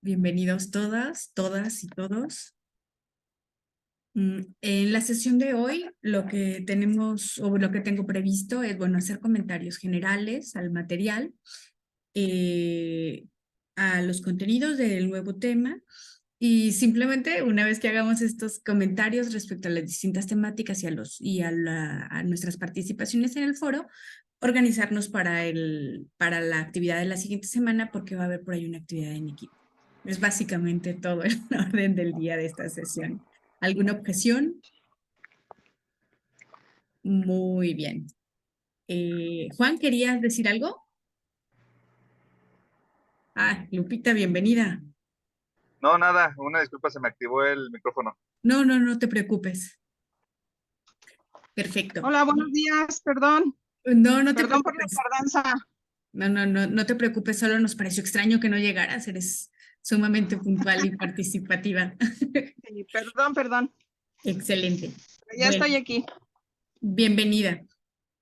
Bienvenidos todas y todos. En la sesión de hoy, lo que tenemos o lo que tengo previsto es, hacer comentarios generales al material, eh, a los contenidos del nuevo tema y simplemente una vez que hagamos estos comentarios respecto a las distintas temáticas y a nuestras participaciones en el foro, organizarnos para la actividad de la siguiente semana porque va a haber por ahí una actividad en equipo. Es básicamente todo el orden del día de esta sesión. ¿Alguna objeción? Muy bien. Juan, ¿querías decir algo? Lupita, bienvenida. No, nada, una disculpa, se me activó el micrófono. No, no, no te preocupes. Perfecto. Hola, buenos días, perdón, No, no te perdón por la preocupes. tardanza. No, no, no, no te preocupes, solo nos pareció extraño que no llegaras. Eres sumamente puntual y participativa. Sí, perdón, Excelente. pero ya Bueno, estoy aquí. bienvenida.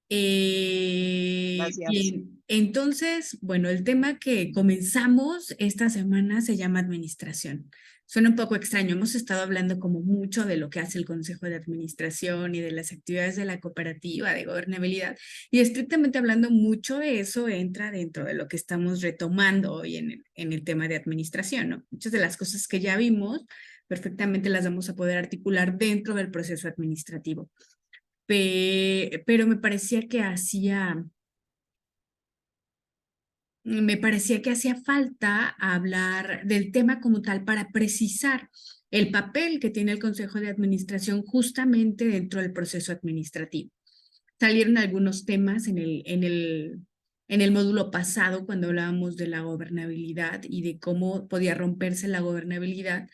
Gracias. Bien, entonces, el tema que comenzamos esta semana se llama administración. Suena un poco extraño, hemos estado hablando como mucho de lo que hace el Consejo de Administración y de las actividades de la cooperativa, de gobernabilidad, y estrictamente hablando, mucho de eso entra dentro de lo que estamos retomando hoy en el tema de administración, ¿no? Muchas de las cosas que ya vimos perfectamente las vamos a poder articular dentro del proceso administrativo, pero me parecía que hacía falta hablar del tema como tal para precisar el papel que tiene el Consejo de Administración justamente dentro del proceso administrativo. Salieron algunos temas en el módulo pasado cuando hablábamos de la gobernabilidad y de cómo podía romperse la gobernabilidad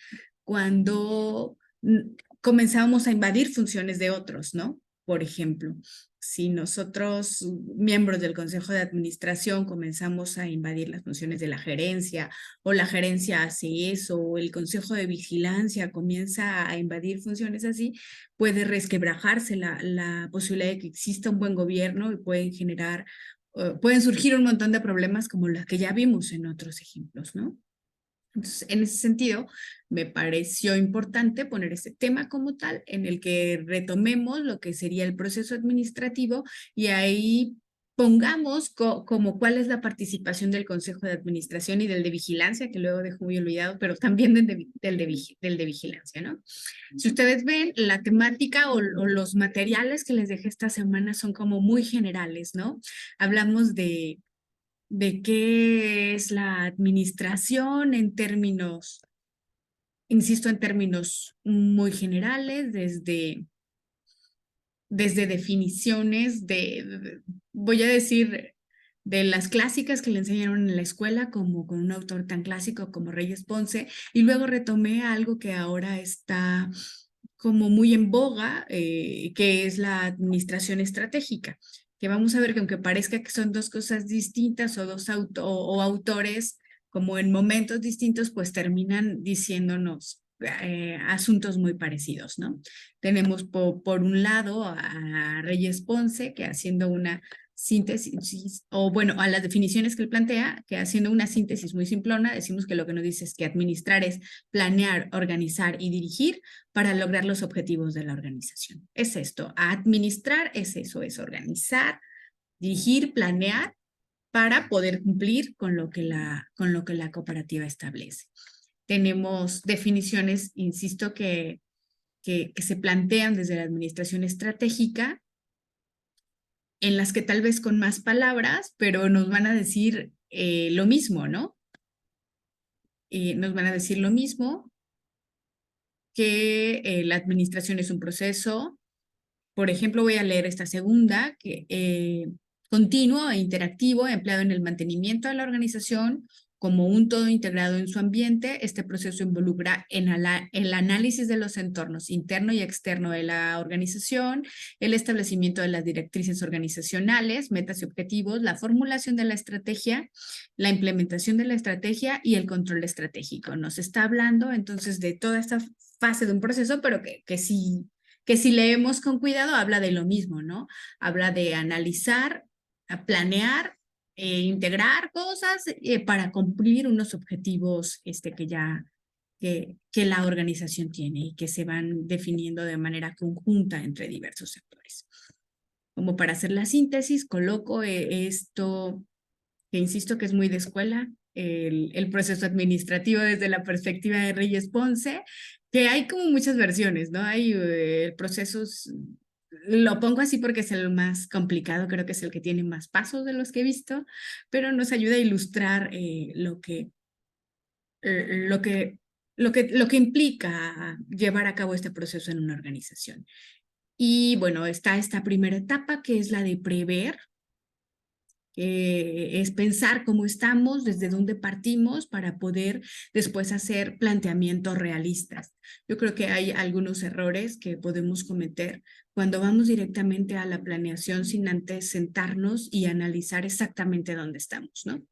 cuando comenzábamos a invadir funciones de otros, ¿no? Por ejemplo, si nosotros, miembros del Consejo de Administración, comenzamos a invadir las funciones de la gerencia, o la gerencia hace eso, o el Consejo de Vigilancia comienza a invadir funciones así, puede resquebrajarse la posibilidad de que exista un buen gobierno y pueden surgir un montón de problemas como los que ya vimos en otros ejemplos, ¿no? Entonces, en ese sentido, me pareció importante poner ese tema como tal, en el que retomemos lo que sería el proceso administrativo y ahí pongamos como cuál es la participación del Consejo de Administración y del de Vigilancia, que luego dejo muy olvidado, pero también del de Vigilancia, ¿no? Si ustedes ven, la temática o los materiales que les dejé esta semana son como muy generales, ¿no? Hablamos de qué es la administración en términos, insisto, en términos muy generales, desde definiciones voy a decir, de las clásicas que le enseñaron en la escuela, como con un autor tan clásico como Reyes Ponce, y luego retomé algo que ahora está como muy en boga, que es la administración estratégica, que vamos a ver que aunque parezca que son dos cosas distintas o o autores como en momentos distintos, pues terminan diciéndonos asuntos muy parecidos, ¿no? Tenemos por un lado a Reyes Ponce, que haciendo una síntesis, a las definiciones que él plantea, que haciendo una síntesis muy simplona, decimos que lo que nos dice es que administrar es planear, organizar y dirigir para lograr los objetivos de la organización. Es esto, administrar es eso, es organizar, dirigir, planear para poder cumplir con lo que la cooperativa establece. Tenemos definiciones, insisto, que se plantean desde la administración estratégica, en las que tal vez con más palabras, pero nos van a decir lo mismo, ¿no? Nos van a decir lo mismo, que la administración es un proceso. Por ejemplo, voy a leer esta segunda, que continuo e interactivo, empleado en el mantenimiento de la organización como un todo integrado en su ambiente. Este proceso involucra el análisis de los entornos interno y externo de la organización, el establecimiento de las directrices organizacionales, metas y objetivos, la formulación de la estrategia, la implementación de la estrategia y el control estratégico. Nos está hablando entonces de toda esta fase de un proceso, pero que si leemos con cuidado habla de lo mismo, ¿no? Habla de analizar, a planear integrar cosas para cumplir unos objetivos que la organización tiene y que se van definiendo de manera conjunta entre diversos sectores. Como para hacer la síntesis, coloco esto, que insisto que es muy de escuela, el proceso administrativo desde la perspectiva de Reyes Ponce, que hay como muchas versiones, ¿no? Hay procesos, lo pongo así porque es el más complicado, creo que es el que tiene más pasos de los que he visto, pero nos ayuda a ilustrar lo que, lo que implica llevar a cabo este proceso en una organización. Y bueno, está esta primera etapa que es la de prever, es pensar cómo estamos, desde dónde partimos para poder después hacer planteamientos realistas. Yo creo que hay algunos errores que podemos cometer cuando vamos directamente a la planeación sin antes sentarnos y analizar exactamente dónde estamos, ¿no?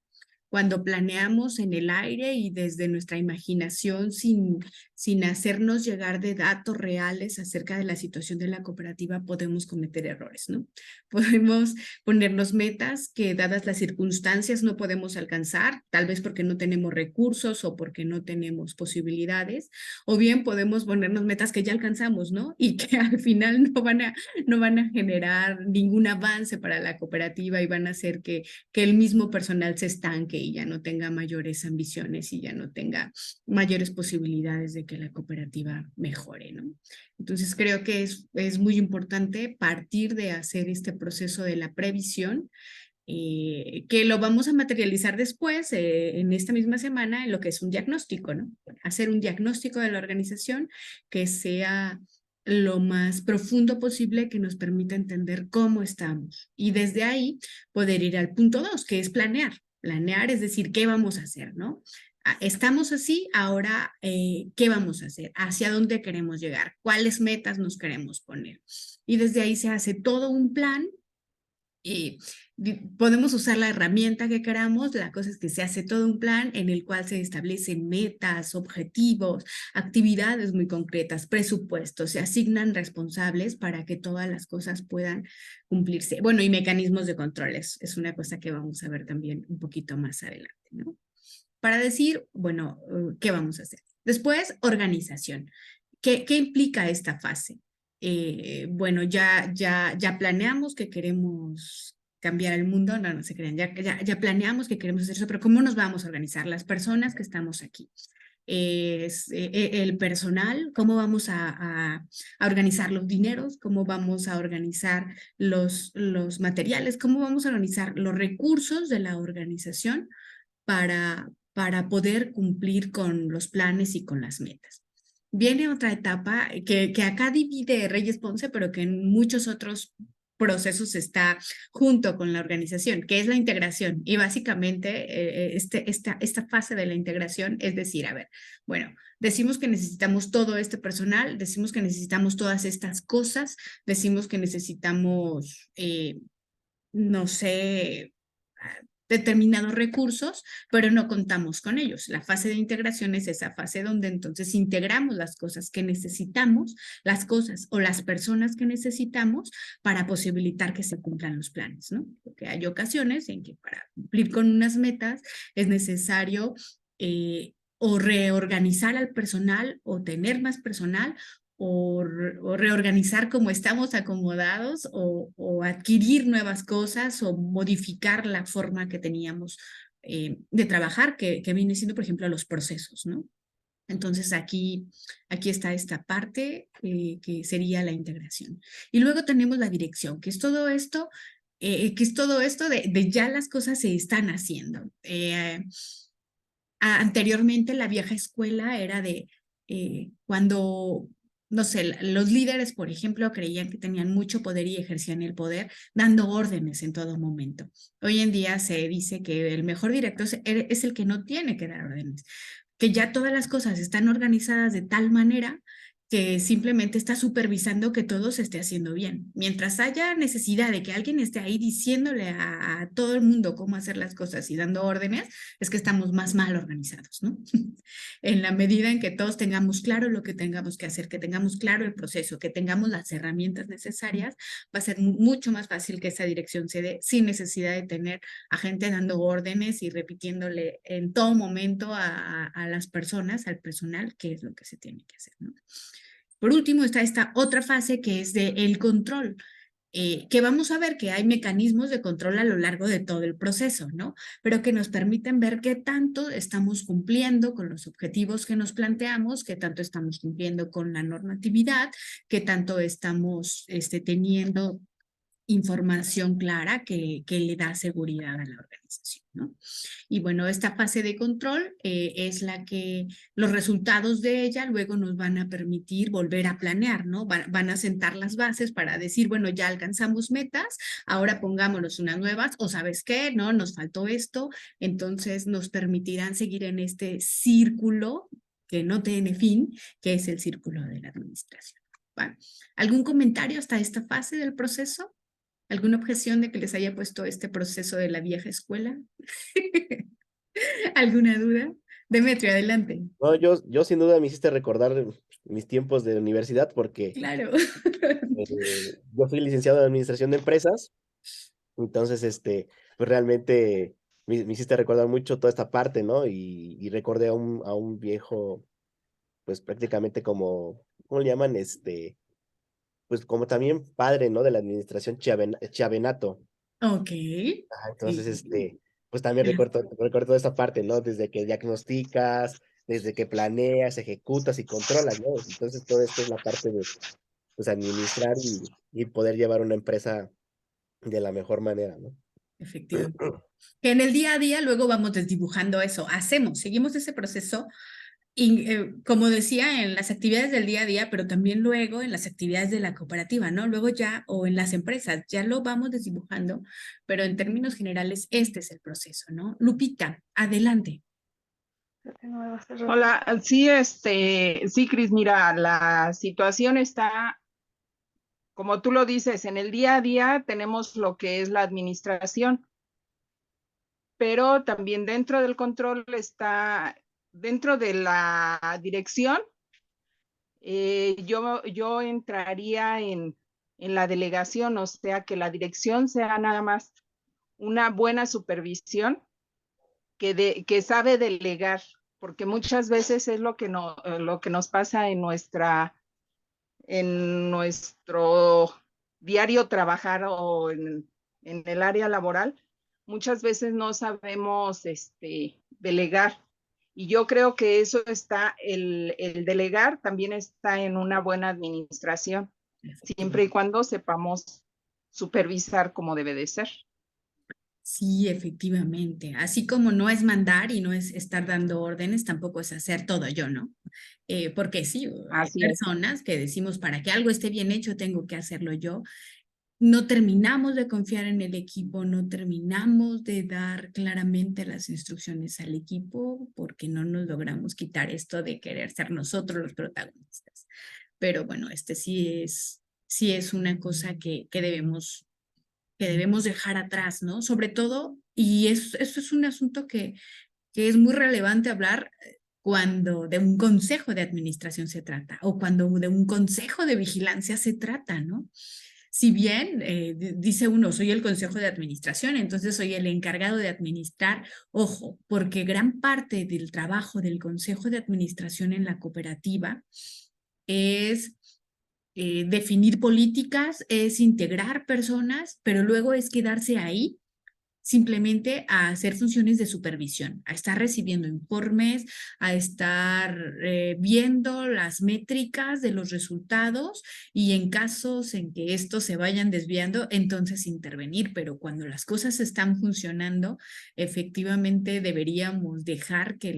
Cuando planeamos en el aire y desde nuestra imaginación sin hacernos llegar de datos reales acerca de la situación de la cooperativa, podemos cometer errores, ¿no? Podemos ponernos metas que dadas las circunstancias no podemos alcanzar, tal vez porque no tenemos recursos o porque no tenemos posibilidades, o bien podemos ponernos metas que ya alcanzamos, ¿no? Y que al final no van a generar ningún avance para la cooperativa y van a hacer que el mismo personal se estanque y ya no tenga mayores ambiciones y ya no tenga mayores posibilidades de que la cooperativa mejore, ¿no? Entonces creo que es muy importante partir de hacer este proceso de la previsión, que lo vamos a materializar después, en esta misma semana, en lo que es un diagnóstico, ¿no? Hacer un diagnóstico de la organización que sea lo más profundo posible, que nos permita entender cómo estamos y desde ahí poder ir al punto 2, que es planear. Planear es decir, ¿qué vamos a hacer, no? Estamos así, ahora, ¿qué vamos a hacer? ¿Hacia dónde queremos llegar? ¿Cuáles metas nos queremos poner? Y desde ahí se hace todo un plan y podemos usar la herramienta que queramos, la cosa es que se hace todo un plan en el cual se establecen metas, objetivos, actividades muy concretas, presupuestos, se asignan responsables para que todas las cosas puedan cumplirse. Bueno, y mecanismos de control, es una cosa que vamos a ver también un poquito más adelante, ¿no? Para decir, bueno, ¿qué vamos a hacer? Después, organización. ¿Qué implica esta fase? Bueno, ya planeamos que queremos cambiar el mundo, no se crean, ya planeamos que queremos hacer eso, pero ¿cómo nos vamos a organizar? Las personas que estamos aquí. El personal, cómo vamos a organizar los dineros, cómo vamos a organizar los materiales, cómo vamos a organizar los recursos de la organización para poder cumplir con los planes y con las metas. Viene otra etapa que acá divide Reyes Ponce, pero que en muchos otros procesos está junto con la organización, que es la integración. Y básicamente esta fase de la integración es decir, a ver, bueno, decimos que necesitamos todo este personal, decimos que necesitamos todas estas cosas, decimos que necesitamos, no sé, determinados recursos, pero no contamos con ellos. La fase de integración es esa fase donde entonces integramos las cosas que necesitamos, las cosas o las personas que necesitamos para posibilitar que se cumplan los planes, ¿no? Porque hay ocasiones en que para cumplir con unas metas es necesario o reorganizar al personal o tener más personal o reorganizar cómo estamos acomodados o adquirir nuevas cosas o modificar la forma que teníamos de trabajar, que viene siendo, por ejemplo, los procesos, ¿no? Entonces aquí está esta parte que sería la integración. Y luego tenemos la dirección, que es todo esto, de ya las cosas se están haciendo. Anteriormente la vieja escuela era de cuando, no sé, los líderes, por ejemplo, creían que tenían mucho poder y ejercían el poder dando órdenes en todo momento. Hoy en día se dice que el mejor director es el que no tiene que dar órdenes, que ya todas las cosas están organizadas de tal manera que simplemente está supervisando que todo se esté haciendo bien. Mientras haya necesidad de que alguien esté ahí diciéndole a todo el mundo cómo hacer las cosas y dando órdenes, es que estamos más mal organizados, ¿no? En la medida en que todos tengamos claro lo que tengamos que hacer, que tengamos claro el proceso, que tengamos las herramientas necesarias, va a ser mucho más fácil que esa dirección se dé sin necesidad de tener a gente dando órdenes y repitiéndole en todo momento a las personas, al personal, qué es lo que se tiene que hacer, ¿no? Por último, está esta otra fase que es de el control, que vamos a ver que hay mecanismos de control a lo largo de todo el proceso, ¿no? Pero que nos permiten ver qué tanto estamos cumpliendo con los objetivos que nos planteamos, qué tanto estamos cumpliendo con la normatividad, qué tanto estamos teniendo información clara que le da seguridad a la organización, ¿no? Y bueno, esta fase de control es la que los resultados de ella luego nos van a permitir volver a planear, ¿no? Van a sentar las bases para decir, bueno, ya alcanzamos metas, ahora pongámonos unas nuevas, o ¿sabes qué? No, nos faltó esto, entonces nos permitirán seguir en este círculo que no tiene fin, que es el círculo de la administración. ¿Vale? ¿Algún comentario hasta esta fase del proceso? ¿Alguna objeción de que les haya puesto este proceso de la vieja escuela? ¿Alguna duda? Demetrio, adelante. No, yo sin duda me hiciste recordar mis tiempos de universidad porque Claro. yo fui licenciado en Administración de Empresas, entonces, pues realmente me hiciste recordar mucho toda esta parte, ¿no? Y recordé a un viejo, pues prácticamente como, ¿cómo le llaman? Pues como también padre, ¿no? De la administración Chiavenato. Ok. Ajá, entonces, Sí. pues también recuerdo toda esta parte, ¿no? Desde que diagnosticas, desde que planeas, ejecutas y controlas, ¿no? Entonces, todo esto es la parte de, pues, administrar y poder llevar una empresa de la mejor manera, ¿no? Efectivamente. Que en el día a día luego vamos desdibujando eso. Seguimos ese proceso y como decía, en las actividades del día a día, pero también luego en las actividades de la cooperativa, ¿no? Luego ya, o en las empresas, ya lo vamos desdibujando, pero en términos generales, este es el proceso, ¿no? Lupita, adelante. Hola, sí, sí, Cris, mira, la situación está, como tú lo dices, en el día a día tenemos lo que es la administración, pero también dentro del control está, dentro de la dirección, yo entraría en la delegación, o sea, que la dirección sea nada más una buena supervisión que sabe delegar, porque muchas veces es lo que nos pasa en nuestro diario trabajar o en el área laboral. Muchas veces no sabemos delegar. Y yo creo que eso está, el delegar también está en una buena administración, siempre y cuando sepamos supervisar como debe de ser. Sí, efectivamente. Así como no es mandar y no es estar dando órdenes, tampoco es hacer todo yo, ¿no? Porque sí, hay Así es. personas que decimos, para que algo esté bien hecho, tengo que hacerlo yo. No terminamos de confiar en el equipo, no terminamos de dar claramente las instrucciones al equipo porque no nos logramos quitar esto de querer ser nosotros los protagonistas. Pero bueno, sí es una cosa que debemos dejar atrás, ¿no? Sobre todo, y eso es un asunto que es muy relevante hablar cuando de un consejo de administración se trata o cuando de un consejo de vigilancia se trata, ¿no? Si bien dice uno, soy el consejo de administración, entonces soy el encargado de administrar, ojo, porque gran parte del trabajo del consejo de administración en la cooperativa es definir políticas, es integrar personas, pero luego es quedarse ahí simplemente a hacer funciones de supervisión, a estar recibiendo informes, a estar viendo las métricas de los resultados y en casos en que estos se vayan desviando, entonces intervenir. Pero cuando las cosas están funcionando, efectivamente deberíamos dejar que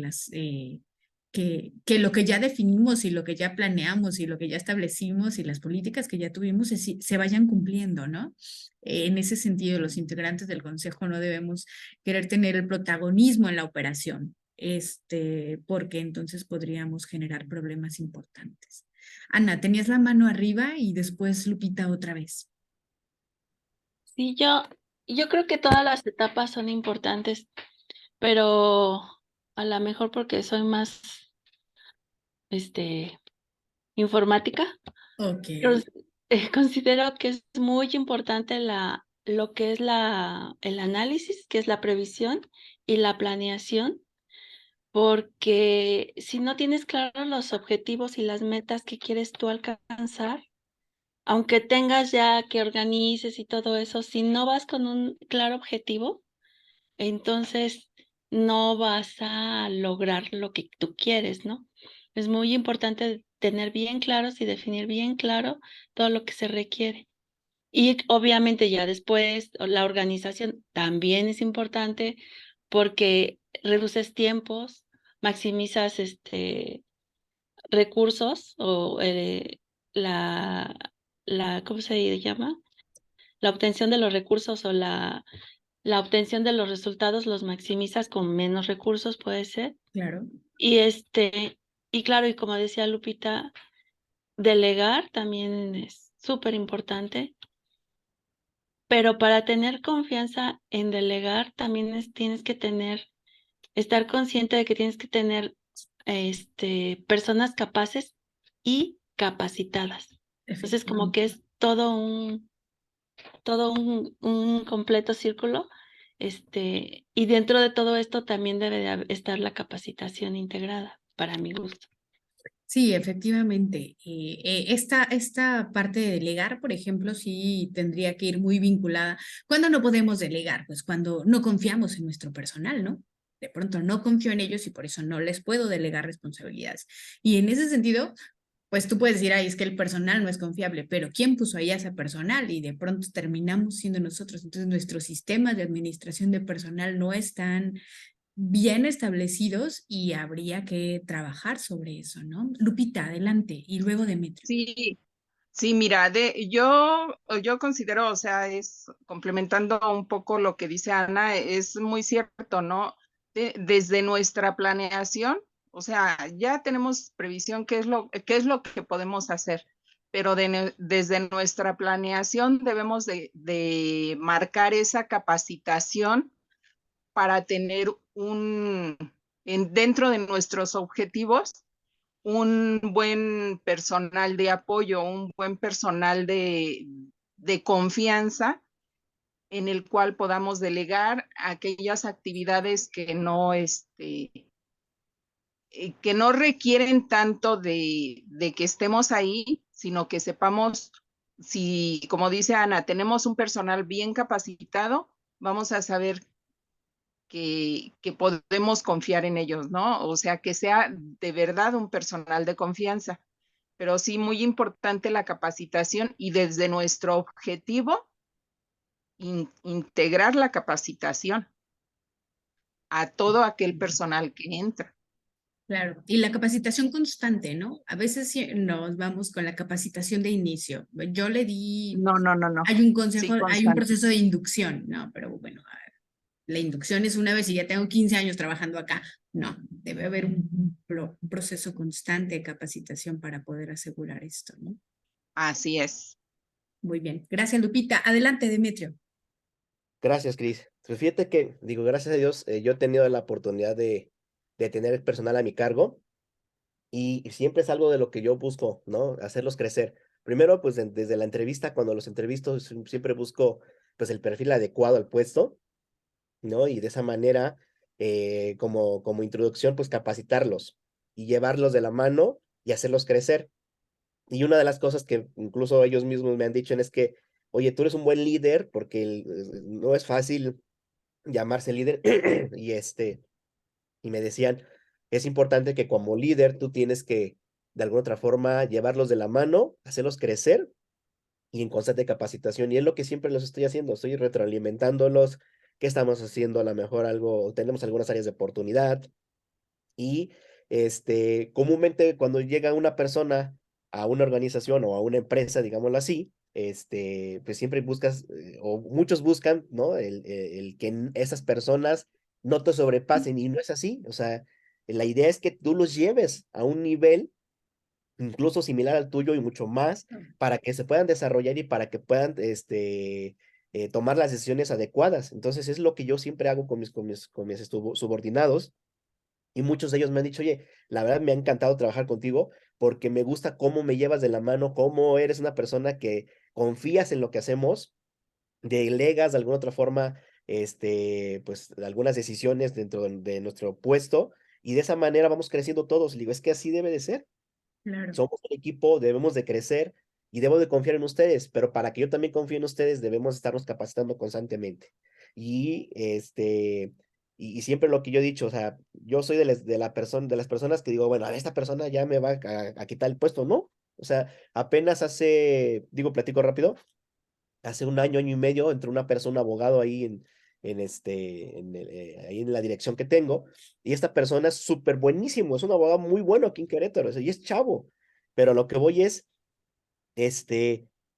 que lo que ya definimos y lo que ya planeamos y lo que ya establecimos y las políticas que ya tuvimos se vayan cumpliendo, ¿no? En ese sentido, los integrantes del consejo no debemos querer tener el protagonismo en la operación, porque entonces podríamos generar problemas importantes. Ana, tenías la mano arriba y después Lupita otra vez. Sí, yo creo que todas las etapas son importantes, pero a lo mejor porque soy más, informática, Ok, cons- considero que es muy importante lo que es el análisis, que es la previsión y la planeación, porque si no tienes claros los objetivos y las metas que quieres tú alcanzar, aunque tengas ya que organices y todo eso, si no vas con un claro objetivo, entonces no vas a lograr lo que tú quieres, ¿no? Es muy importante tener bien claros y definir bien claro todo lo que se requiere. Y obviamente ya después la organización también es importante porque reduces tiempos, maximizas recursos o la, ¿cómo se llama? La obtención de los recursos o la obtención de los resultados los maximizas con menos recursos, puede ser. claro. Y y claro, y como decía Lupita, delegar también es súper importante, pero para tener confianza en delegar también tienes que estar consciente de que tienes que tener personas capaces y capacitadas. Entonces, como que es todo un completo círculo, y dentro de todo esto también debe de estar la capacitación integrada, para mi gusto. Sí, efectivamente. Esta parte de delegar, por ejemplo, sí tendría que ir muy vinculada. ¿Cuándo no podemos delegar? Pues cuando no confiamos en nuestro personal, ¿no? De pronto no confío en ellos y por eso no les puedo delegar responsabilidades. Y en ese sentido, pues tú puedes decir, ay, es que el personal no es confiable, pero ¿quién puso ahí a ese personal? Y de pronto terminamos siendo nosotros. Entonces, nuestros sistemas de administración de personal no están bien establecidos y habría que trabajar sobre eso, ¿no? Lupita, adelante, y luego Demetrio. Sí, sí, mira, yo considero, o sea, es complementando un poco lo que dice Ana, es muy cierto, ¿no? Desde nuestra planeación, o sea, ya tenemos previsión qué es lo que podemos hacer, pero desde nuestra planeación debemos de marcar esa capacitación para tener dentro de nuestros objetivos, un buen personal de apoyo, un buen personal de confianza en el cual podamos delegar aquellas actividades que no requieren tanto de que estemos ahí, sino que sepamos si, como dice Ana, tenemos un personal bien capacitado, vamos a saber que podemos confiar en ellos, ¿no? O sea, que sea de verdad un personal de confianza. Pero sí, muy importante la capacitación y desde nuestro objetivo, integrar la capacitación a todo aquel personal que entra. Claro, y la capacitación constante, ¿no? A veces sí nos vamos con la capacitación de inicio. Yo le di, No, no, no, no. hay un consejo, Sí, hay un constante. proceso de inducción, ¿no? Pero bueno, la inducción es una vez y ya tengo 15 años trabajando acá. No, debe haber un proceso constante de capacitación para poder asegurar esto, ¿no? Así es. Muy bien. Gracias, Lupita. Adelante, Demetrio. Gracias, Cris. Pues fíjate que, digo, gracias a Dios, yo he tenido la oportunidad de tener personal a mi cargo y siempre es algo de lo que yo busco, ¿no? Hacerlos crecer. Primero, pues desde la entrevista, cuando los entrevisto, siempre busco, pues, el perfil adecuado al puesto, ¿no? Y de esa manera, como introducción, pues, capacitarlos y llevarlos de la mano y hacerlos crecer. Y una de las cosas que incluso ellos mismos me han dicho es que, oye, tú eres un buen líder porque no es fácil llamarse líder y me decían, es importante que como líder tú tienes que de alguna otra forma llevarlos de la mano, hacerlos crecer y en constante capacitación. Y es lo que siempre los estoy haciendo, estoy retroalimentándolos, qué estamos haciendo, a lo mejor algo, tenemos algunas áreas de oportunidad y comúnmente cuando llega una persona a una organización o a una empresa, digámoslo así, pues siempre buscas, o muchos buscan, ¿no? El que esas personas no te sobrepasen y no es así. O sea, la idea es que tú los lleves a un nivel incluso similar al tuyo y mucho más, para que se puedan desarrollar y para que puedan tomar las decisiones adecuadas. Entonces es lo que yo siempre hago con mis subordinados, y muchos de ellos me han dicho, oye, la verdad me ha encantado trabajar contigo porque me gusta cómo me llevas de la mano, cómo eres una persona que confías en lo que hacemos, delegas de alguna otra forma, pues algunas decisiones dentro de nuestro puesto, y de esa manera vamos creciendo todos. Le digo, es que así debe de ser. Claro. Somos un equipo, debemos de crecer y debo de confiar en ustedes, pero para que yo también confíe en ustedes, debemos estarnos capacitando constantemente. Y y siempre lo que yo he dicho, o sea, yo soy de las personas que digo, bueno, a esta persona ya me va a quitar el puesto, ¿no? O sea, apenas platico rápido, hace un año, año y medio, entró una persona, un abogado ahí ahí en la dirección que tengo, y esta persona es súper buenísimo, es un abogado muy bueno aquí en Querétaro, o sea, y es chavo, pero lo que voy es,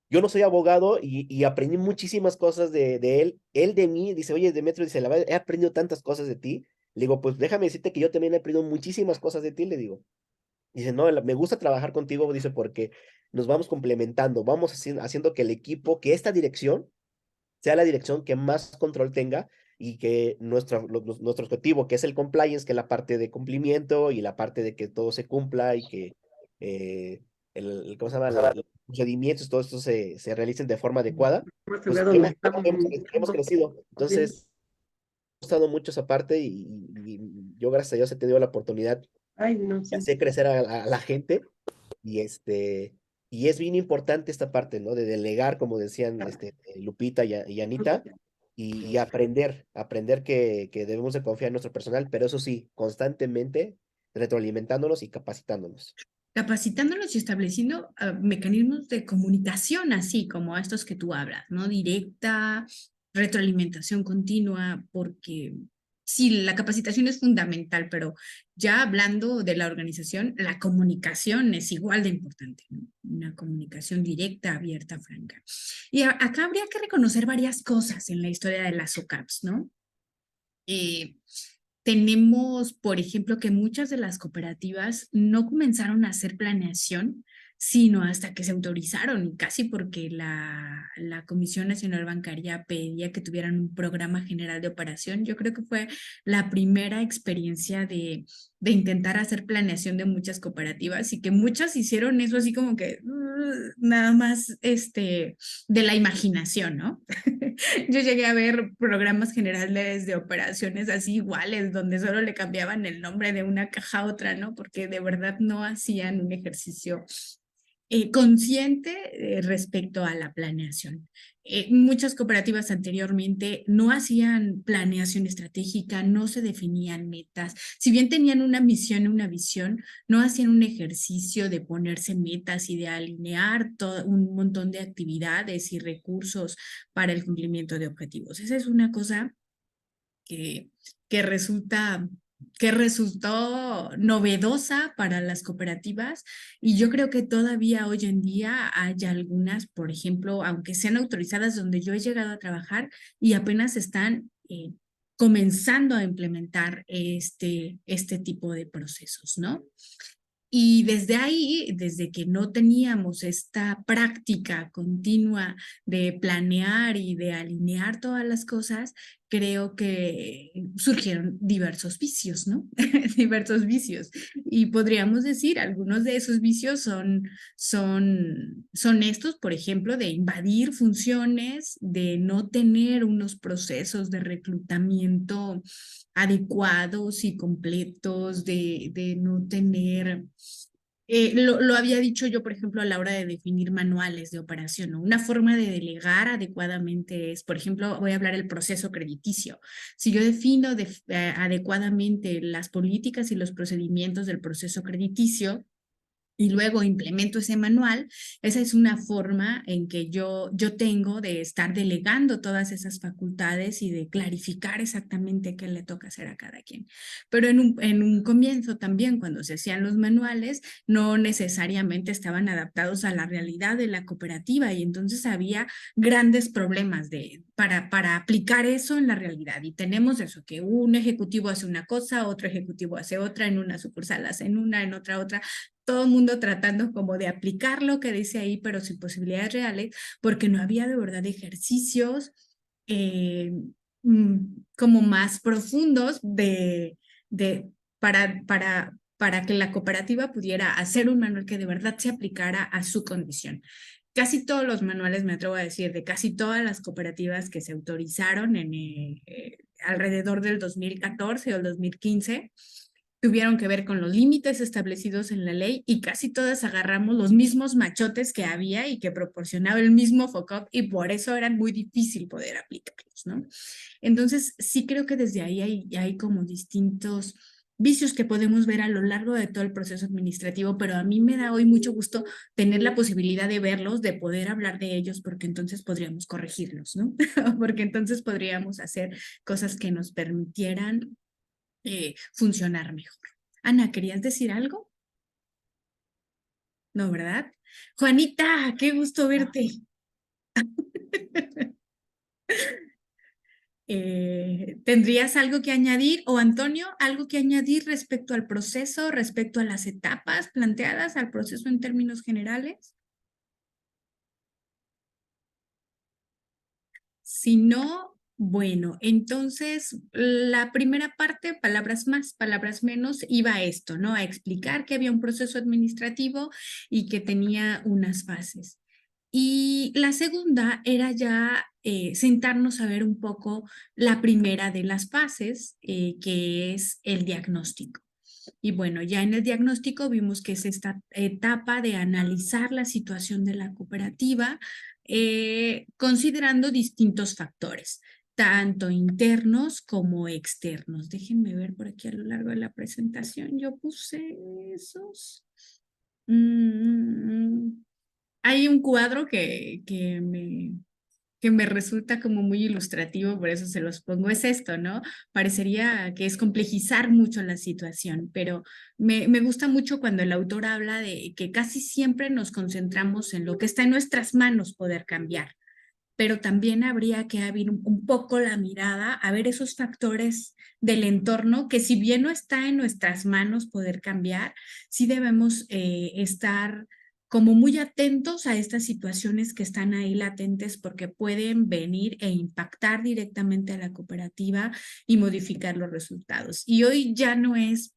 yo no soy abogado y aprendí muchísimas cosas de él de mí, dice, oye, Demetrio, dice, la verdad, he aprendido tantas cosas de ti, le digo, pues déjame decirte que yo también he aprendido muchísimas cosas de ti, le digo. Dice, no, me gusta trabajar contigo, dice, porque nos vamos complementando, vamos haciendo que el equipo, que esta dirección sea la dirección que más control tenga, y que nuestro objetivo, que es el compliance, que es la parte de cumplimiento y la parte de que todo se cumpla y que ¿cómo se llama? Los procedimientos, todo esto se realicen de forma adecuada, pues hemos crecido. Entonces, me ha gustado mucho esa parte, y yo, gracias a Dios, he tenido la oportunidad de hacer crecer a la gente, y y es bien importante esta parte, ¿no? De delegar, como decían Lupita y Anita, y aprender que debemos de confiar en nuestro personal, pero eso sí, constantemente retroalimentándonos y capacitándonos. Capacitándonos y estableciendo mecanismos de comunicación, así como estos que tú hablas, ¿no? Directa, retroalimentación continua, porque sí, la capacitación es fundamental, pero ya hablando de la organización, la comunicación es igual de importante, ¿no? Una comunicación directa, abierta, franca. Y acá habría que reconocer varias cosas en la historia de las OCAPs, ¿no? Tenemos, por ejemplo, que muchas de las cooperativas no comenzaron a hacer planeación, sino hasta que se autorizaron, y casi porque la Comisión Nacional Bancaria pedía que tuvieran un programa general de operación. Yo creo que fue la primera experiencia de intentar hacer planeación de muchas cooperativas, y que muchas hicieron eso así como que nada más de la imaginación, ¿no? Yo llegué a ver programas generales de operaciones así iguales, donde solo le cambiaban el nombre de una caja a otra, ¿no? Porque de verdad no hacían un ejercicio consciente respecto a la planeación. Muchas cooperativas anteriormente no hacían planeación estratégica, no se definían metas. Si bien tenían una misión y una visión, no hacían un ejercicio de ponerse metas y de alinear un montón de actividades y recursos para el cumplimiento de objetivos. Esa es una cosa que, que resulta que resultó novedosa para las cooperativas, y yo creo que todavía hoy en día hay algunas, por ejemplo, aunque sean autorizadas donde yo he llegado a trabajar, y apenas están comenzando a implementar este tipo de procesos, ¿no? Y desde ahí, desde que no teníamos esta práctica continua de planear y de alinear todas las cosas, creo que surgieron diversos vicios, ¿no? Diversos vicios. Y podríamos decir, algunos de esos vicios son estos, por ejemplo, de invadir funciones, de no tener unos procesos de reclutamiento adecuados y completos, de no tener lo había dicho yo, por ejemplo, a la hora de definir manuales de operación, ¿no? Una forma de delegar adecuadamente es, por ejemplo, voy a hablar del proceso crediticio. Si yo defino adecuadamente las políticas y los procedimientos del proceso crediticio, y luego implemento ese manual, esa es una forma en que yo tengo de estar delegando todas esas facultades y de clarificar exactamente qué le toca hacer a cada quien. Pero en un comienzo también, cuando se hacían los manuales, no necesariamente estaban adaptados a la realidad de la cooperativa, y entonces había grandes problemas para aplicar eso en la realidad. Y tenemos eso, que un ejecutivo hace una cosa, otro ejecutivo hace otra, en una sucursal hacen una, en otra. todo el mundo tratando como de aplicar lo que dice ahí, pero sin posibilidades reales, porque no había de verdad ejercicios como más profundos para que la cooperativa pudiera hacer un manual que de verdad se aplicara a su condición. Casi todos los manuales, me atrevo a decir, de casi todas las cooperativas que se autorizaron alrededor del 2014 o el 2015, tuvieron que ver con los límites establecidos en la ley y casi todas agarramos los mismos machotes que había y que proporcionaba el mismo FOCOP y por eso era muy difícil poder aplicarlos, ¿no? Entonces, sí creo que desde ahí hay como distintos vicios que podemos ver a lo largo de todo el proceso administrativo, pero a mí me da hoy mucho gusto tener la posibilidad de verlos, de poder hablar de ellos, porque entonces podríamos corregirlos, ¿no? Porque entonces podríamos hacer cosas que nos permitieran funcionar mejor. Ana, ¿querías decir algo? No, ¿verdad? Juanita, qué gusto verte. ¿Tendrías algo que añadir? O Antonio, algo que añadir respecto al proceso, respecto a las etapas planteadas al proceso en términos generales? Si no, bueno, entonces la primera parte, palabras más, palabras menos, iba a esto, ¿no? A explicar que había un proceso administrativo y que tenía unas fases. Y la segunda era ya sentarnos a ver un poco la primera de las fases, que es el diagnóstico. Y bueno, ya en el diagnóstico vimos que es esta etapa de analizar la situación de la cooperativa, considerando distintos factores, tanto internos como externos. Déjenme ver por aquí a lo largo de la presentación. Yo puse esos. Hay un cuadro que me resulta como muy ilustrativo, por eso se los pongo, es esto, ¿no? Parecería que es complejizar mucho la situación, pero me gusta mucho cuando el autor habla de que casi siempre nos concentramos en lo que está en nuestras manos poder cambiar, pero también habría que abrir un poco la mirada a ver esos factores del entorno que si bien no está en nuestras manos poder cambiar, sí debemos estar como muy atentos a estas situaciones que están ahí latentes porque pueden venir e impactar directamente a la cooperativa y modificar los resultados. Y hoy ya no es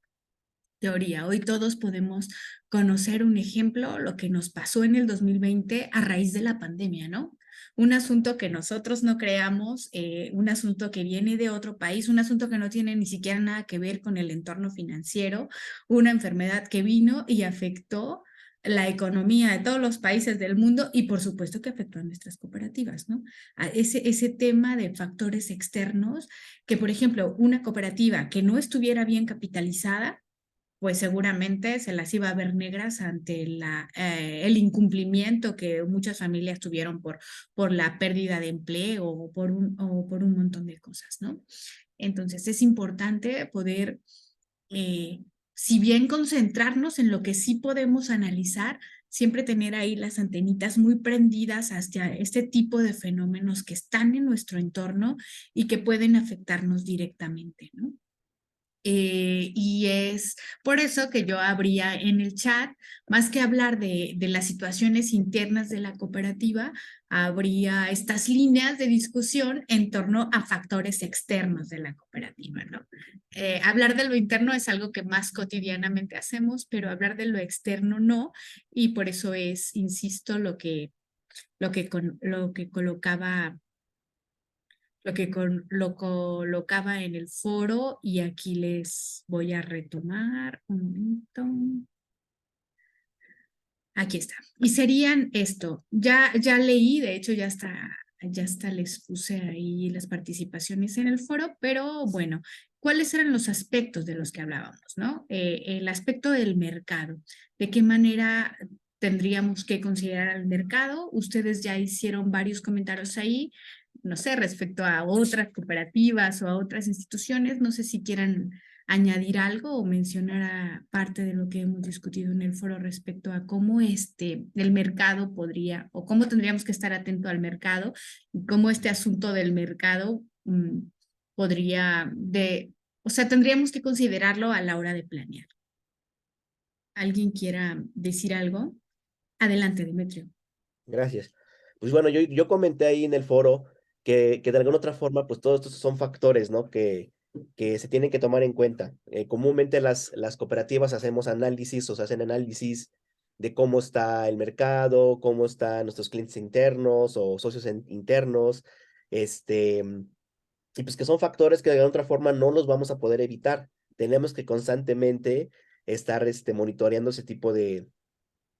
teoría, hoy todos podemos conocer un ejemplo, lo que nos pasó en el 2020 a raíz de la pandemia, ¿no? Un asunto que nosotros no creamos, un asunto que viene de otro país, un asunto que no tiene ni siquiera nada que ver con el entorno financiero, una enfermedad que vino y afectó la economía de todos los países del mundo y por supuesto que afectó a nuestras cooperativas, ¿no? A ese tema de factores externos, que por ejemplo, una cooperativa que no estuviera bien capitalizada, pues seguramente se las iba a ver negras ante el incumplimiento que muchas familias tuvieron por la pérdida de empleo o por un montón de cosas, ¿no? Entonces es importante poder, si bien concentrarnos en lo que sí podemos analizar, siempre tener ahí las antenitas muy prendidas hacia este tipo de fenómenos que están en nuestro entorno y que pueden afectarnos directamente, ¿no? Y es por eso que yo habría en el chat, más que hablar de las situaciones internas de la cooperativa, habría estas líneas de discusión en torno a factores externos de la cooperativa, ¿no? Hablar de lo interno es algo que más cotidianamente hacemos, pero hablar de lo externo no, y por eso es, insisto, lo que colocaba lo colocaba en el foro y aquí les voy a retomar un momento. Aquí está. Y serían esto. Ya leí, de hecho ya está les puse ahí las participaciones en el foro, pero bueno, ¿cuáles eran los aspectos de los que hablábamos, no? El aspecto del mercado. ¿De qué manera tendríamos que considerar al mercado? Ustedes ya hicieron varios comentarios ahí, no sé, respecto a otras cooperativas o a otras instituciones. No sé si quieran añadir algo o mencionar a parte de lo que hemos discutido en el foro respecto a cómo el mercado podría o cómo tendríamos que estar atento al mercado y cómo este asunto del mercado podría o sea, tendríamos que considerarlo a la hora de planear. ¿Alguien quiera decir algo? Adelante, Demetrio. Gracias. Pues bueno, yo comenté ahí en el foro que de alguna otra forma, pues todos estos son factores, ¿no? Que se tienen que tomar en cuenta. Comúnmente las cooperativas hacemos análisis o se hacen análisis de cómo está el mercado, cómo están nuestros clientes internos o socios internos, este, y pues que son factores que de alguna otra forma no los vamos a poder evitar. Tenemos que constantemente estar monitoreando ese tipo de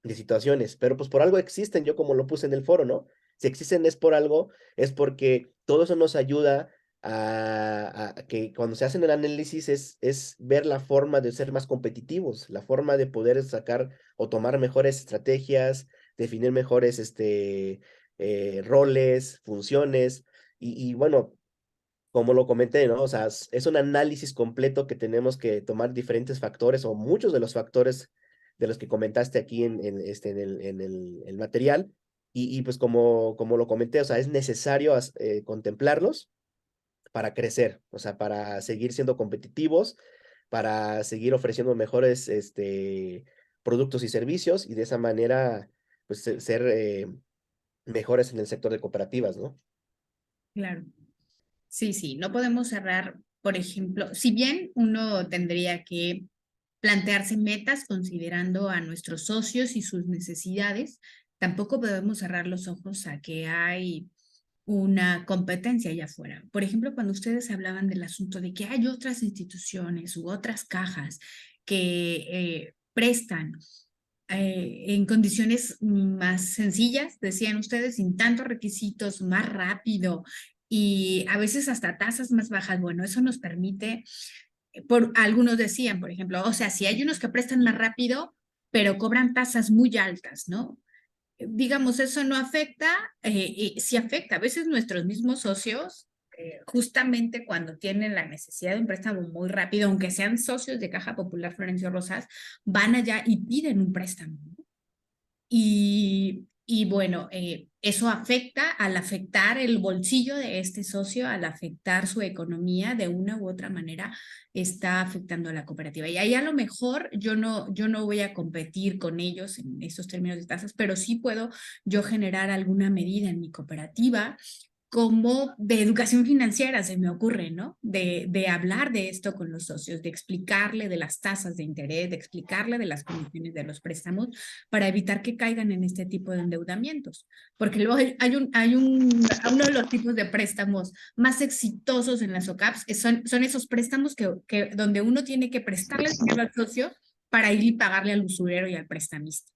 situaciones, pero pues por algo existen, yo como lo puse en el foro, ¿no? Si existen es por algo, es porque todo eso nos ayuda a que cuando se hacen el análisis es ver la forma de ser más competitivos, la forma de poder sacar o tomar mejores estrategias, definir mejores roles, funciones, y bueno, como lo comenté, ¿no? O sea, es un análisis completo que tenemos que tomar diferentes factores o muchos de los factores de los que comentaste aquí en el material. Y pues como lo comenté, o sea, es necesario contemplarlos para crecer, o sea, para seguir siendo competitivos, para seguir ofreciendo mejores productos y servicios y de esa manera, pues, ser mejores en el sector de cooperativas, ¿no? Claro. Sí, sí, no podemos cerrar, por ejemplo, si bien uno tendría que plantearse metas considerando a nuestros socios y sus necesidades, tampoco podemos cerrar los ojos a que hay una competencia allá afuera. Por ejemplo, cuando ustedes hablaban del asunto de que hay otras instituciones u otras cajas que prestan en condiciones más sencillas, decían ustedes, sin tantos requisitos, más rápido y a veces hasta tasas más bajas. Bueno, eso nos permite, algunos decían, por ejemplo, o sea, si hay unos que prestan más rápido, pero cobran tasas muy altas, ¿no? Digamos, eso no afecta, sí afecta. A veces nuestros mismos socios, justamente cuando tienen la necesidad de un préstamo muy rápido, aunque sean socios de Caja Popular Florencio Rosas, van allá y piden un préstamo. Y bueno, eso afecta, al afectar el bolsillo de este socio, al afectar su economía de una u otra manera, está afectando a la cooperativa. Y ahí a lo mejor yo no voy a competir con ellos en estos términos de tasas, pero sí puedo yo generar alguna medida en mi cooperativa como de educación financiera, se me ocurre, ¿no? De hablar de esto con los socios, de explicarle de las tasas de interés, de explicarle de las condiciones de los préstamos para evitar que caigan en este tipo de endeudamientos. Porque luego uno de los tipos de préstamos más exitosos en las OCAPs son esos préstamos donde uno tiene que prestarle dinero al socio para ir y pagarle al usurero y al prestamista.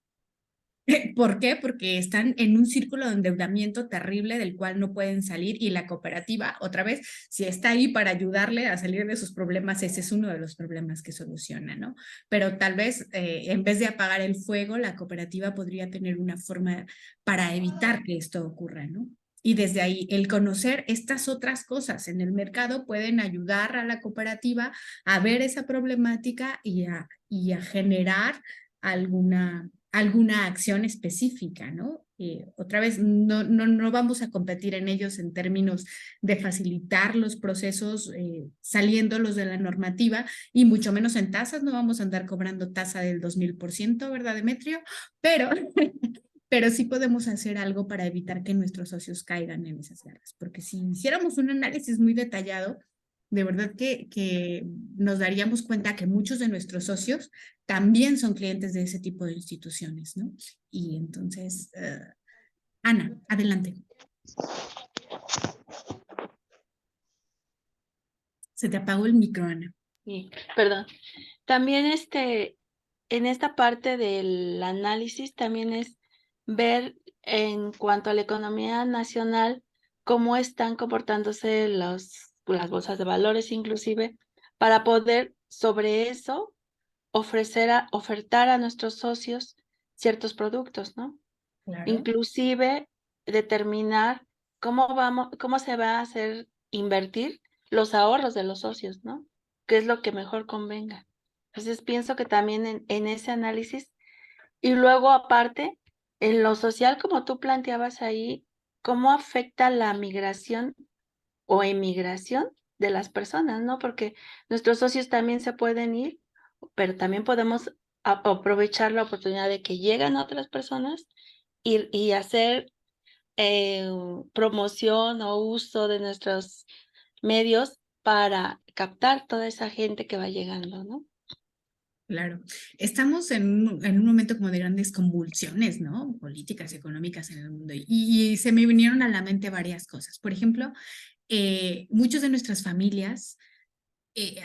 ¿Por qué? Porque están en un círculo de endeudamiento terrible del cual no pueden salir y la cooperativa, otra vez, si está ahí para ayudarle a salir de sus problemas, ese es uno de los problemas que soluciona, ¿no? Pero tal vez en vez de apagar el fuego, la cooperativa podría tener una forma para evitar que esto ocurra, ¿no? Y desde ahí, el conocer estas otras cosas en el mercado pueden ayudar a la cooperativa a ver esa problemática y a generar alguna acción específica, ¿no? Otra vez, no vamos a competir en ellos en términos de facilitar los procesos saliéndolos de la normativa y mucho menos en tasas, no vamos a andar cobrando tasa del 2000%, ¿verdad, Demetrio? Pero, pero sí podemos hacer algo para evitar que nuestros socios caigan en esas garras, porque si hiciéramos un análisis muy detallado, de verdad que nos daríamos cuenta que muchos de nuestros socios también son clientes de ese tipo de instituciones, ¿no? Y entonces, Ana, adelante. Se te apagó el micro, Ana. Sí, perdón. También en esta parte del análisis también es ver en cuanto a la economía nacional cómo están comportándose las bolsas de valores inclusive para poder sobre eso ofertar a nuestros socios ciertos productos, ¿no? Claro. Inclusive determinar cómo se va a hacer invertir los ahorros de los socios, ¿no? ¿Qué es lo que mejor convenga? Entonces pienso que también en ese análisis y luego aparte, en lo social, como tú planteabas ahí, ¿cómo afecta la migración o emigración de las personas, ¿no? Porque nuestros socios también se pueden ir, pero también podemos aprovechar la oportunidad de que llegan otras personas y hacer promoción o uso de nuestros medios para captar toda esa gente que va llegando, ¿no? Claro, estamos en un momento como de grandes convulsiones, ¿no? Políticas, económicas en el mundo. Y se me vinieron a la mente varias cosas. Por ejemplo, muchos de nuestras familias eh,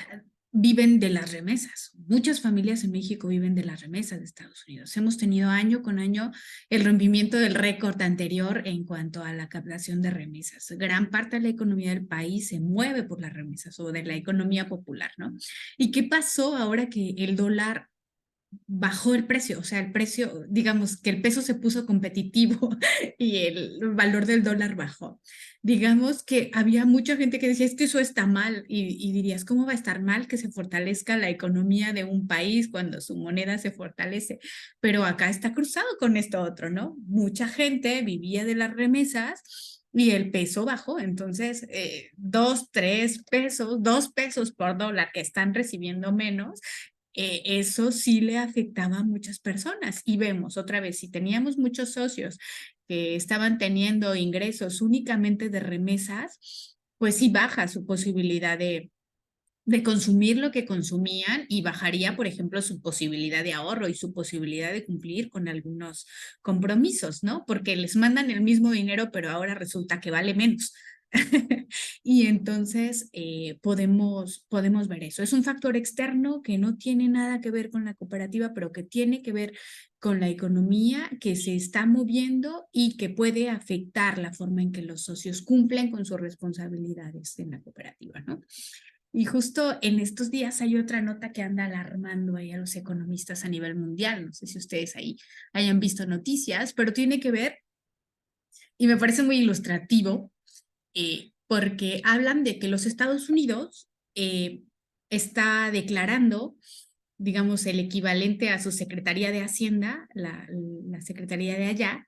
viven de las remesas. Muchas familias en México viven de las remesas de Estados Unidos. Hemos tenido año con año el rompimiento del récord anterior en cuanto a la captación de remesas. Gran parte de la economía del país se mueve por las remesas o de la economía popular, ¿no? ¿Y qué pasó ahora que el dólar bajó el precio? O sea, el precio, digamos que el peso se puso competitivo y el valor del dólar bajó. Digamos que había mucha gente que decía, es que eso está mal, y dirías, ¿cómo va a estar mal que se fortalezca la economía de un país cuando su moneda se fortalece? Pero acá está cruzado con esto otro, ¿no? Mucha gente vivía de las remesas y el peso bajó, entonces 2 pesos por dólar que están recibiendo menos, eso sí le afectaba a muchas personas. Y vemos otra vez, si teníamos muchos socios que estaban teniendo ingresos únicamente de remesas, pues sí baja su posibilidad de consumir lo que consumían y bajaría, por ejemplo, su posibilidad de ahorro y su posibilidad de cumplir con algunos compromisos, ¿no? Porque les mandan el mismo dinero, pero ahora resulta que vale menos. Y entonces podemos ver eso. Es un factor externo que no tiene nada que ver con la cooperativa, pero que tiene que ver con la economía que se está moviendo y que puede afectar la forma en que los socios cumplen con sus responsabilidades en la cooperativa, ¿no? Y justo en estos días hay otra nota que anda alarmando ahí a los economistas a nivel mundial. No sé si ustedes ahí hayan visto noticias, pero tiene que ver, y me parece muy ilustrativo, porque hablan de que los Estados Unidos está declarando, digamos, el equivalente a su Secretaría de Hacienda, la Secretaría de allá,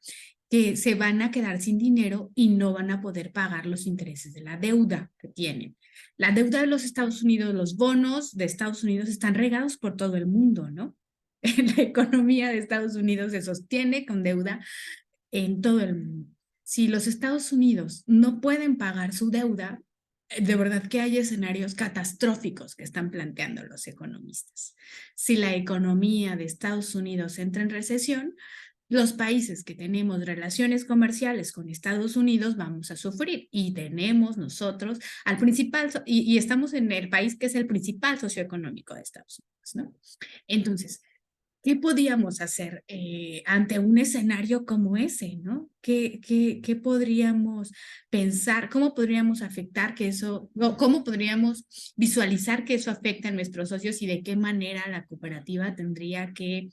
que se van a quedar sin dinero y no van a poder pagar los intereses de la deuda que tienen. La deuda de los Estados Unidos, los bonos de Estados Unidos están regados por todo el mundo, ¿no? La economía de Estados Unidos se sostiene con deuda en todo el mundo. Si los Estados Unidos no pueden pagar su deuda, de verdad que hay escenarios catastróficos que están planteando los economistas. Si la economía de Estados Unidos entra en recesión, los países que tenemos relaciones comerciales con Estados Unidos vamos a sufrir, y tenemos nosotros al principal, y estamos en el país que es el principal socioeconómico de Estados Unidos, ¿no? Entonces, ¿qué podíamos hacer ante un escenario como ese, ¿no? ¿Qué podríamos pensar? ¿Cómo podríamos afectar que eso, cómo podríamos visualizar que eso afecta a nuestros socios y de qué manera la cooperativa tendría que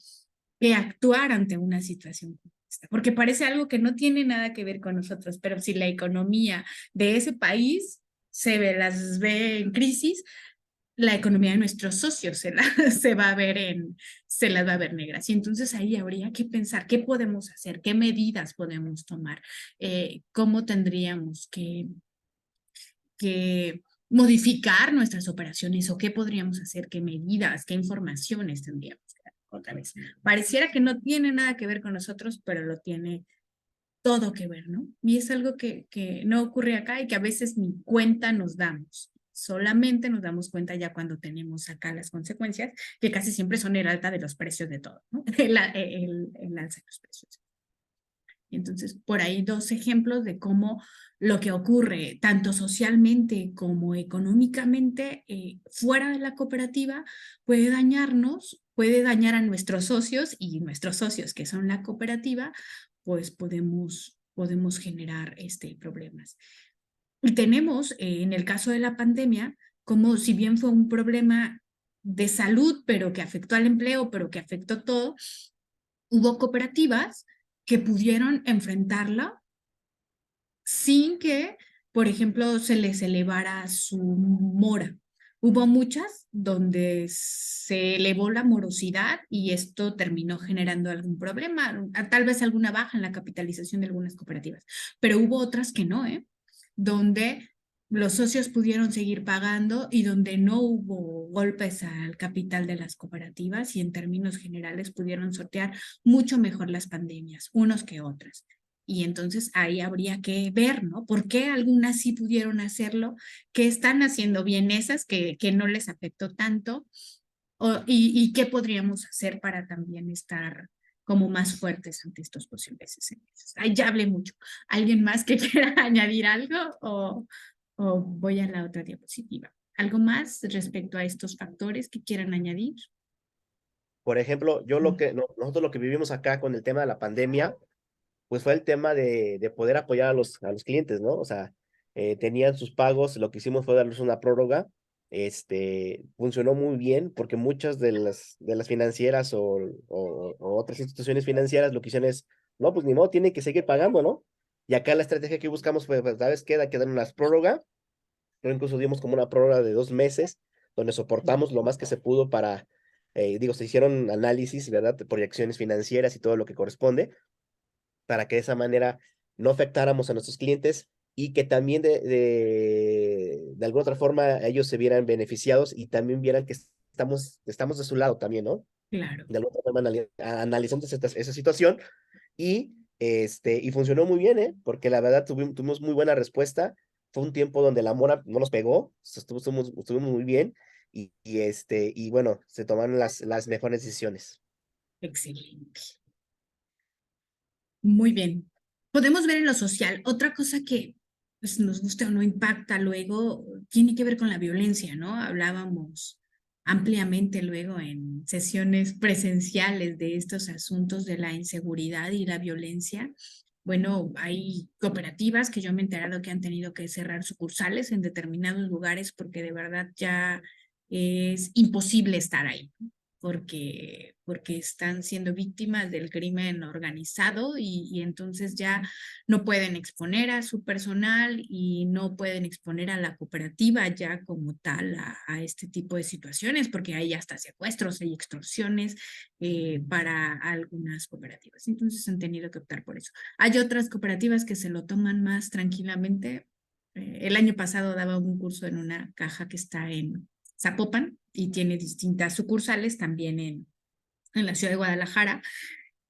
actuar ante una situación como esta? Porque parece algo que no tiene nada que ver con nosotros, pero si la economía de ese país las ve en crisis, la economía de nuestros socios se va a ver se las va a ver negras. Y entonces ahí habría que pensar qué podemos hacer, qué medidas podemos tomar, cómo tendríamos que modificar nuestras operaciones, o qué podríamos hacer, qué medidas, qué informaciones tendríamos que dar. Otra vez, pareciera que no tiene nada que ver con nosotros, pero lo tiene todo que ver, ¿no? Y es algo que no ocurre acá y que a veces ni cuenta nos damos. Solamente nos damos cuenta ya cuando tenemos acá las consecuencias, que casi siempre son el alta de los precios de todo, ¿no? El alza de los precios. Entonces, por ahí 2 ejemplos de cómo lo que ocurre tanto socialmente como económicamente fuera de la cooperativa puede dañarnos, puede dañar a nuestros socios, y nuestros socios que son la cooperativa, pues podemos generar problemas. Y tenemos, en el caso de la pandemia, como si bien fue un problema de salud, pero que afectó al empleo, pero que afectó todo, hubo cooperativas que pudieron enfrentarla sin que, por ejemplo, se les elevara su mora. Hubo muchas donde se elevó la morosidad y esto terminó generando algún problema, tal vez alguna baja en la capitalización de algunas cooperativas, pero hubo otras que no, donde los socios pudieron seguir pagando y donde no hubo golpes al capital de las cooperativas y en términos generales pudieron sortear mucho mejor las pandemias, unos que otras. Y entonces ahí habría que ver, ¿no? ¿Por qué algunas sí pudieron hacerlo? ¿Qué están haciendo bien esas que no les afectó tanto? Y qué podríamos hacer para también estar como más fuertes ante estos posibles escenarios. Ay, ya hablé mucho. ¿Alguien más que quiera añadir algo o voy a la otra diapositiva? ¿Algo más respecto a estos factores que quieran añadir? Por ejemplo, nosotros lo que vivimos acá con el tema de la pandemia, pues fue el tema de poder apoyar a los clientes, ¿no? O sea, tenían sus pagos, lo que hicimos fue darles una prórroga, funcionó muy bien porque muchas de las financieras o otras instituciones financieras lo que hicieron es, no, pues ni modo, tienen que seguir pagando, ¿no? Y acá la estrategia que buscamos fue, pues, ¿sabes qué? Hay que dar una prórroga, pero incluso dimos como una prórroga de 2 meses, donde soportamos lo más que se pudo para, se hicieron análisis, ¿verdad? De proyecciones financieras y todo lo que corresponde, para que de esa manera no afectáramos a nuestros clientes y que también de alguna otra forma ellos se vieran beneficiados y también vieran que estamos de su lado también, ¿no? Claro. De alguna forma analizamos esa situación y funcionó muy bien, ¿eh? Porque la verdad tuvimos muy buena respuesta. Fue un tiempo donde la mora no nos pegó, estuvimos muy bien y bueno, se tomaron las mejores decisiones. Excelente. Muy bien. Podemos ver en lo social otra cosa que pues, nos gusta o no impacta luego, tiene que ver con la violencia, ¿no? Hablábamos ampliamente luego en sesiones presenciales de estos asuntos de la inseguridad y la violencia. Bueno, hay cooperativas que yo me he enterado que han tenido que cerrar sucursales en determinados lugares porque de verdad ya es imposible estar ahí, ¿no? Porque están siendo víctimas del crimen organizado y entonces ya no pueden exponer a su personal y no pueden exponer a la cooperativa ya como tal a este tipo de situaciones, porque hay hasta secuestros, hay extorsiones para algunas cooperativas. Entonces han tenido que optar por eso. Hay otras cooperativas que se lo toman más tranquilamente. El año pasado daba un curso en una caja que está en Zapopan y tiene distintas sucursales también en la ciudad de Guadalajara.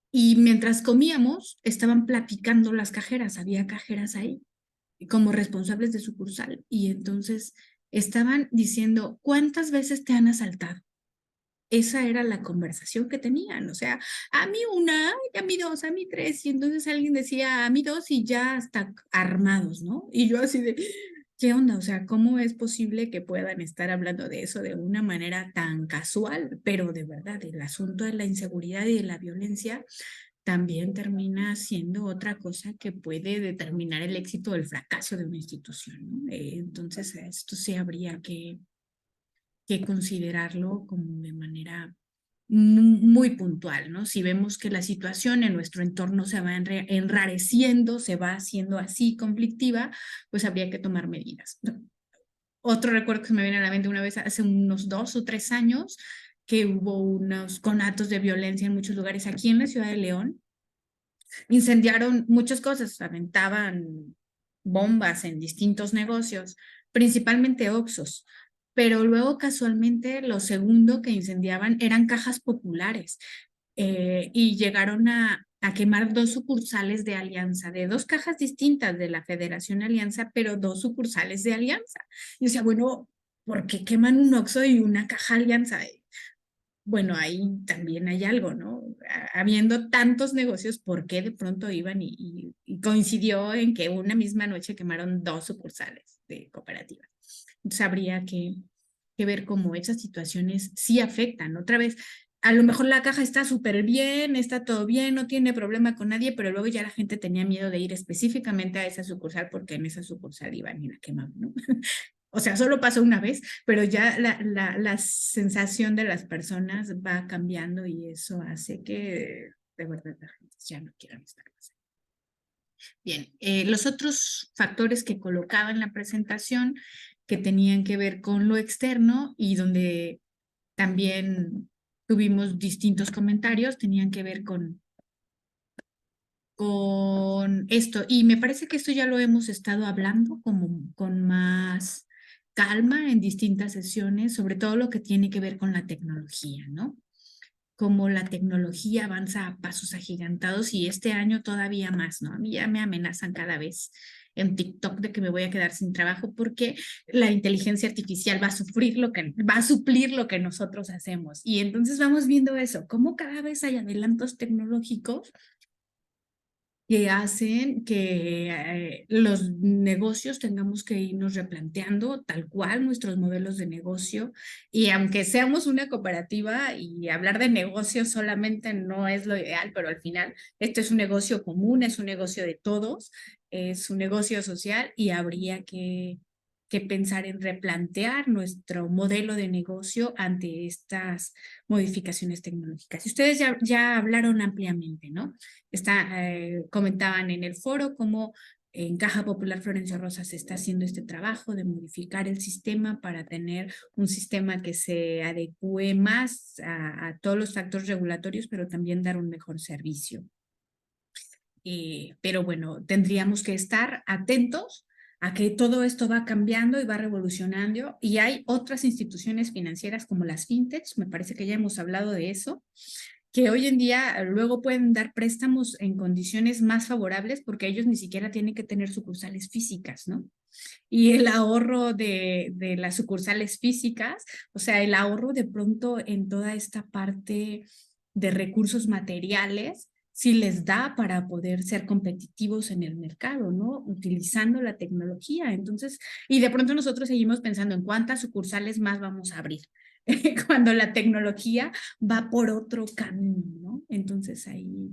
Y mientras comíamos, estaban platicando las cajeras, había cajeras ahí como responsables de sucursal y entonces estaban diciendo, ¿cuántas veces te han asaltado? Esa era la conversación que tenían, o sea, a mí una, a mí dos, a mí tres, y entonces alguien decía a mí dos y ya hasta armados, ¿no? Y yo así de, ¿qué onda? O sea, ¿cómo es posible que puedan estar hablando de eso de una manera tan casual? Pero de verdad, el asunto de la inseguridad y de la violencia también termina siendo otra cosa que puede determinar el éxito o el fracaso de una institución, ¿no? Entonces, esto sí habría que considerarlo como de manera muy puntual, ¿no? Si vemos que la situación en nuestro entorno se va enrareciendo, se va haciendo así conflictiva, pues habría que tomar medidas. Otro recuerdo que se me viene a la mente una vez hace unos 2 o 3 años, que hubo unos conatos de violencia en muchos lugares aquí en la ciudad de León. Incendiaron muchas cosas, aventaban bombas en distintos negocios, principalmente Oxxos, pero luego casualmente lo segundo que incendiaban eran cajas populares y llegaron a quemar 2 sucursales de Alianza, de 2 cajas distintas de la Federación Alianza, pero 2 sucursales de Alianza. Y decía, bueno, ¿por qué queman un Oxxo y una caja Alianza? Bueno, ahí también hay algo, ¿no? Habiendo tantos negocios, ¿por qué de pronto iban y coincidió en que una misma noche quemaron 2 sucursales de cooperativas? Entonces habría que ver cómo esas situaciones sí afectan. Otra vez, a lo mejor la caja está súper bien, está todo bien, no tiene problema con nadie, pero luego ya la gente tenía miedo de ir específicamente a esa sucursal porque en esa sucursal iban y la quemaban, ¿no? O sea, solo pasó una vez, pero ya la sensación de las personas va cambiando y eso hace que de verdad la gente ya no quiera estar más. Bien, los otros factores que colocaba en la presentación que tenían que ver con lo externo y donde también tuvimos distintos comentarios, tenían que ver con con esto. Y me parece que esto ya lo hemos estado hablando como con más calma en distintas sesiones, sobre todo lo que tiene que ver con la tecnología, ¿no? Como la tecnología avanza a pasos agigantados y este año todavía más, ¿no? A mí ya me amenazan cada vez en TikTok de que me voy a quedar sin trabajo porque la inteligencia artificial va a suplir lo que nosotros hacemos. Y entonces vamos viendo eso, cómo cada vez hay adelantos tecnológicos que hacen que los negocios tengamos que irnos replanteando tal cual nuestros modelos de negocio. Y aunque seamos una cooperativa y hablar de negocios solamente no es lo ideal, pero al final esto es un negocio común, es un negocio de todos, es un negocio social y habría que pensar en replantear nuestro modelo de negocio ante estas modificaciones tecnológicas. Y ustedes ya hablaron ampliamente, ¿no? Comentaban en el foro cómo en Caja Popular Florencio Rosa se está haciendo este trabajo de modificar el sistema para tener un sistema que se adecue más a todos los factores regulatorios, pero también dar un mejor servicio. Pero bueno, tendríamos que estar atentos a que todo esto va cambiando y va revolucionando y hay otras instituciones financieras como las fintechs, me parece que ya hemos hablado de eso, que hoy en día luego pueden dar préstamos en condiciones más favorables porque ellos ni siquiera tienen que tener sucursales físicas, ¿no? Y el ahorro de las sucursales físicas, o sea, el ahorro de pronto en toda esta parte de recursos materiales, sí les da para poder ser competitivos en el mercado, ¿no? Utilizando la tecnología. Entonces, y de pronto nosotros seguimos pensando en cuántas sucursales más vamos a abrir, cuando la tecnología va por otro camino, ¿no? Entonces ahí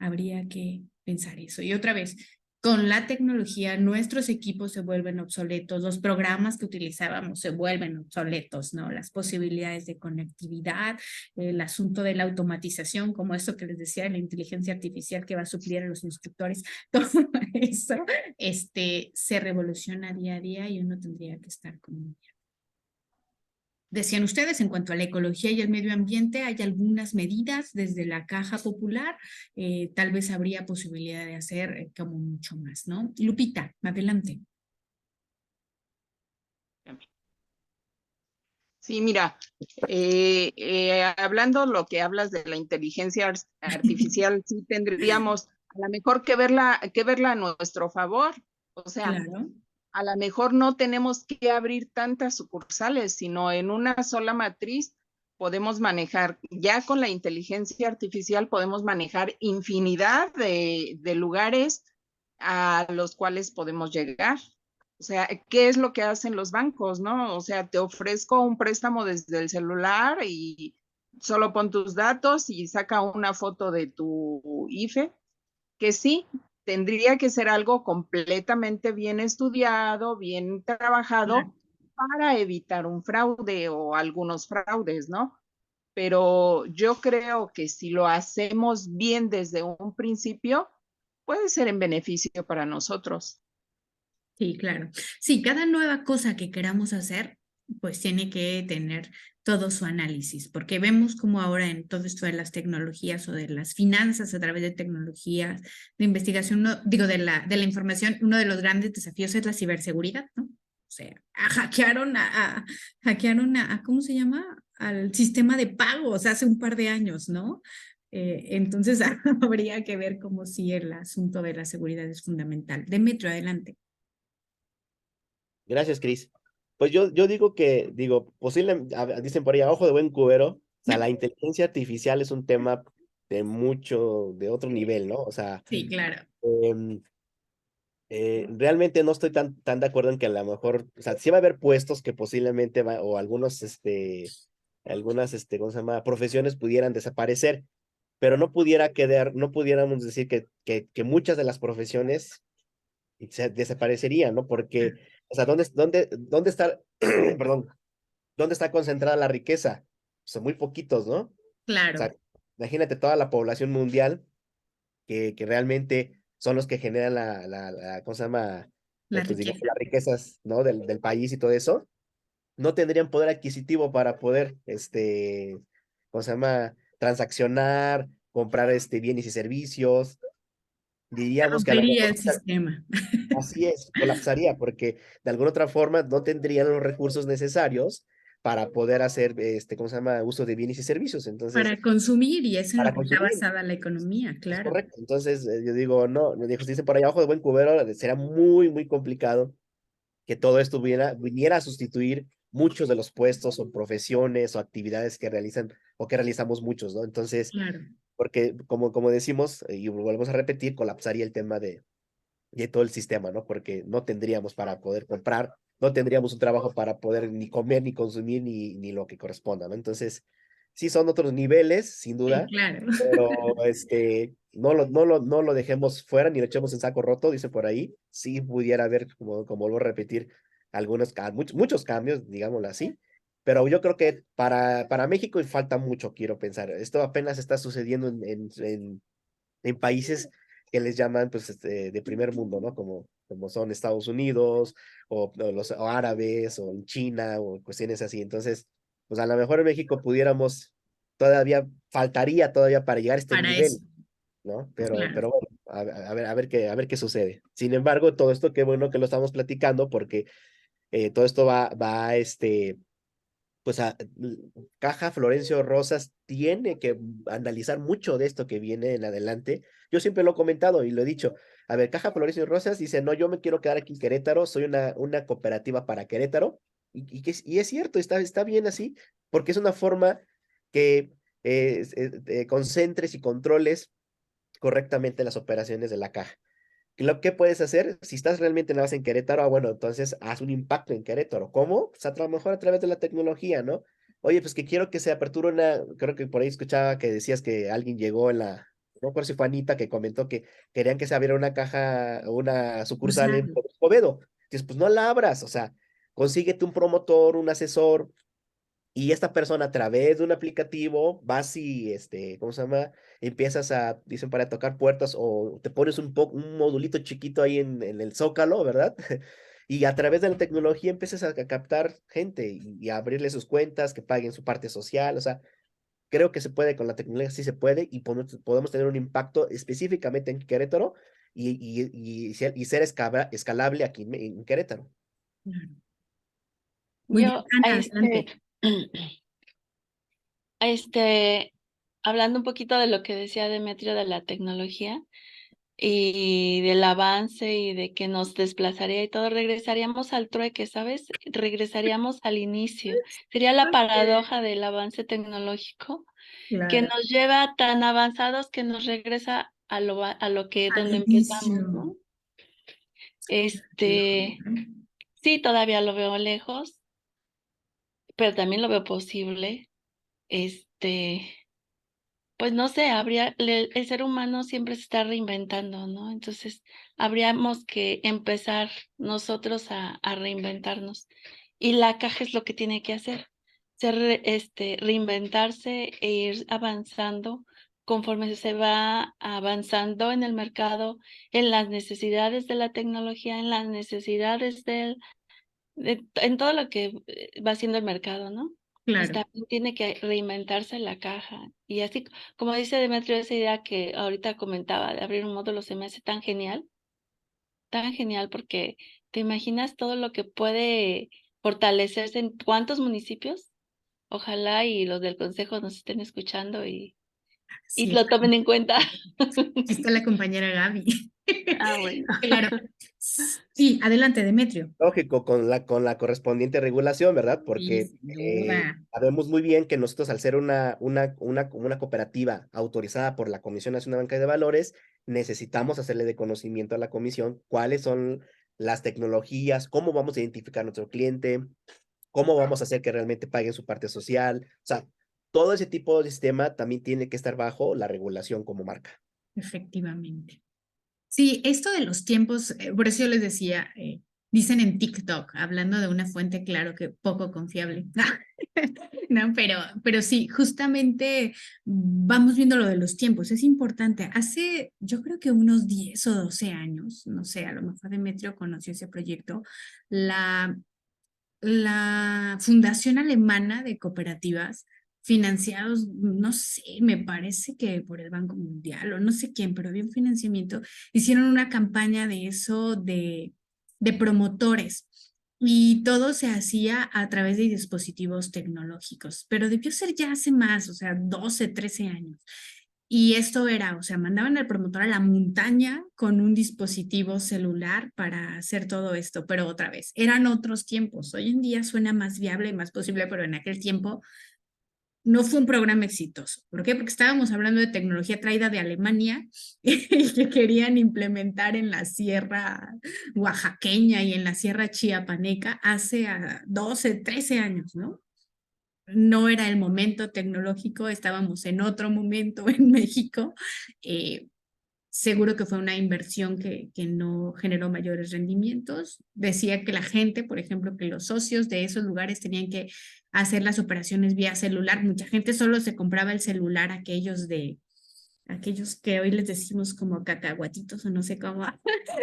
habría que pensar eso. Y otra vez, con la tecnología, nuestros equipos se vuelven obsoletos, los programas que utilizábamos se vuelven obsoletos, ¿no? Las posibilidades de conectividad, el asunto de la automatización, como esto que les decía, la inteligencia artificial que va a suplir a los instructores, todo eso se revoluciona día a día y uno tendría que estar como... Decían ustedes, en cuanto a la ecología y el medio ambiente, hay algunas medidas desde la Caja Popular, tal vez habría posibilidad de hacer como mucho más, ¿no? Lupita, adelante. Sí, mira, hablando lo que hablas de la inteligencia artificial, sí tendríamos a lo mejor que verla a nuestro favor. O sea, Claro. a lo mejor no tenemos que abrir tantas sucursales, sino en una sola matriz podemos manejar, ya con la inteligencia artificial podemos manejar infinidad de lugares a los cuales podemos llegar. O sea, ¿qué es lo que hacen los bancos, no? O sea, te ofrezco un préstamo desde el celular y solo pon tus datos y saca una foto de tu IFE, que sí, tendría que ser algo completamente bien estudiado, bien trabajado para evitar un fraude o algunos fraudes, ¿no? Pero yo creo que si lo hacemos bien desde un principio, puede ser en beneficio para nosotros. Sí, claro. Sí, cada nueva cosa que queramos hacer, pues tiene que tener todo su análisis, porque vemos como ahora en todo esto de las tecnologías o de las finanzas a través de tecnologías, de investigación, digo, de la información, uno de los grandes desafíos es la ciberseguridad, ¿no? O sea, hackearon ¿cómo se llama? Al sistema de pagos hace un par de años, ¿no? Entonces habría que ver cómo si el asunto de la seguridad es fundamental. Demetrio, adelante. Gracias, Cris. Pues yo digo, posiblemente, dicen por ahí, a ojo de buen cubero, o sea, la inteligencia artificial es un tema de otro nivel, ¿no? O sea, Sí, claro. em, realmente no estoy tan de acuerdo en que a lo mejor, o sea, sí va a haber puestos que posiblemente o ¿cómo se llama? Profesiones pudieran desaparecer, pero no pudiéramos decir que muchas de las profesiones se desaparecerían, ¿no? Porque, o sea, ¿dónde está, perdón, dónde está concentrada la riqueza? Son muy poquitos, ¿no? O Claro, sea, imagínate toda la población mundial que realmente son los que generan ¿cómo se llama? la Pues digamos, riqueza. las riquezas, ¿no? Del país y todo eso, no tendrían poder adquisitivo para poder, ¿cómo se llama? Transaccionar, comprar bienes y servicios. diríamos que a lo Rompería mejor el sistema. así es, colapsaría, porque de alguna otra forma no tendrían los recursos necesarios para poder hacer, ¿cómo se llama?, uso de bienes y servicios. Entonces, Para consumir, y es en lo para que está consumir, basada la economía, es claro. correcto. Entonces, yo digo, no, me dijo, dicen por ahí abajo de buen cubero, será muy, muy complicado que todo esto viniera a sustituir muchos de los puestos o profesiones o actividades que realizan o que realizamos muchos, ¿no? Entonces, Claro. porque como decimos, y volvemos a repetir, colapsaría el tema de todo el sistema, ¿no? Porque no tendríamos para poder comprar, no tendríamos un trabajo para poder ni comer, ni consumir, ni lo que corresponda, ¿no? Entonces, sí son otros niveles, sin Sí, duda, claro. pero no lo dejemos fuera ni lo echemos en saco roto, dice por ahí. Sí pudiera haber, como vuelvo a repetir, muchos cambios, digámoslo así, pero yo creo que para México falta mucho, quiero pensar. Esto apenas está sucediendo en países que les llaman pues de primer mundo, ¿no? Como son Estados Unidos o árabes o en China o cuestiones así. Entonces, pues a lo mejor en México faltaría todavía para llegar a este Para eso, nivel, ¿no? claro. Pero bueno, a ver qué sucede. Sin embargo, todo esto, qué bueno que lo estamos platicando porque todo esto va pues Caja Florencio Rosas tiene que analizar mucho de esto que viene en adelante. Yo siempre lo he comentado y lo he dicho. A ver, Caja Florencio Rosas dice, no, yo me quiero quedar aquí en Querétaro, soy una cooperativa para Querétaro. Y es cierto, está bien así, porque es una forma que concentres y controles correctamente las operaciones de la caja. ¿Qué puedes hacer? Si estás realmente en la base en Querétaro, bueno, entonces haz un impacto en Querétaro. ¿Cómo? Pues a lo mejor a través de la tecnología, ¿no? Oye, pues que quiero que se aperture creo que por ahí escuchaba que decías que alguien llegó no recuerdo si fue Anita que comentó que querían que se abriera una caja, una sucursal en Usarlo. Escobedo. Dices, pues no la abras, o sea, consíguete un promotor, un asesor, y esta persona a través de un aplicativo vas y, ¿cómo se llama? Empiezas dicen para tocar puertas o te pones un modulito chiquito ahí en el Zócalo, ¿verdad? Y a través de la tecnología empiezas a captar gente y a abrirle sus cuentas, que paguen su parte social, o sea, creo que se puede con la tecnología, sí se puede y podemos tener un impacto específicamente en Querétaro y ser escalable aquí en Querétaro. Claro. Muy bien, Yo, Ana, adelante. hablando un poquito de lo que decía Demetrio de la tecnología y del avance y de que nos desplazaría y todo, regresaríamos al trueque, ¿sabes? Regresaríamos al inicio. Sería la paradoja del avance tecnológico que Claro. nos lleva tan avanzados que nos regresa a lo que Al donde empezamos, inicio. ¿no? Sí, todavía lo veo lejos, pero también lo veo posible. Pues no sé, el ser humano siempre se está reinventando, ¿no? Entonces, habríamos que empezar nosotros a reinventarnos. Y la caja es lo que tiene que hacer, reinventarse e ir avanzando conforme se va avanzando en el mercado, en las necesidades de la tecnología, en las necesidades en todo lo que va haciendo el mercado, ¿no? Pues Claro. también tiene que reinventarse la caja. Y así como dice Demetrio, esa idea que ahorita comentaba de abrir un módulo se me hace tan genial porque te imaginas todo lo que puede fortalecerse en cuántos municipios. Ojalá y los del consejo nos estén escuchando y Sí, lo tomen en cuenta. aquí está la compañera Gaby. Ah, bueno. Claro. Sí, adelante, Demetrio. Lógico, con la correspondiente regulación, ¿verdad? Sí, Porque sin duda. sabemos muy bien que nosotros, al ser una cooperativa autorizada por la Comisión Nacional de Banca de Valores, necesitamos hacerle de conocimiento a la comisión cuáles son las tecnologías, cómo vamos a identificar a nuestro cliente, cómo vamos a hacer que realmente paguen su parte social. O sea, todo ese tipo de sistema también tiene que estar bajo la regulación como marca. Efectivamente. Sí, esto de los tiempos, por eso yo les decía, dicen en TikTok, hablando de una fuente, claro que poco confiable. No, pero sí, justamente vamos viendo lo de los tiempos, es importante. Hace, yo creo que unos 10 o 12 años, no sé, a lo mejor Demetrio conoció ese proyecto, la Fundación Alemana de Cooperativas financiados, no sé, me parece que por el Banco Mundial o no sé quién, pero había un financiamiento, hicieron una campaña de eso, de promotores. Y todo se hacía a través de dispositivos tecnológicos, pero debió ser ya hace más, o sea, 12, 13 años. Y esto era, o sea, mandaban al promotor a la montaña con un dispositivo celular para hacer todo esto, pero otra vez, eran otros tiempos. Hoy en día suena más viable y más posible, pero en aquel tiempo no fue un programa exitoso. ¿Por qué? Porque estábamos hablando de tecnología traída de Alemania y que querían implementar en la sierra oaxaqueña y en la sierra chiapaneca hace 12, 13 años, ¿no? No era el momento tecnológico, estábamos en otro momento en México. Seguro que fue una inversión que no generó mayores rendimientos. Decía que la gente, por ejemplo, que los socios de esos lugares tenían que hacer las operaciones vía celular. Mucha gente solo se compraba el celular, aquellos que hoy les decimos como cacahuatitos o no sé cómo,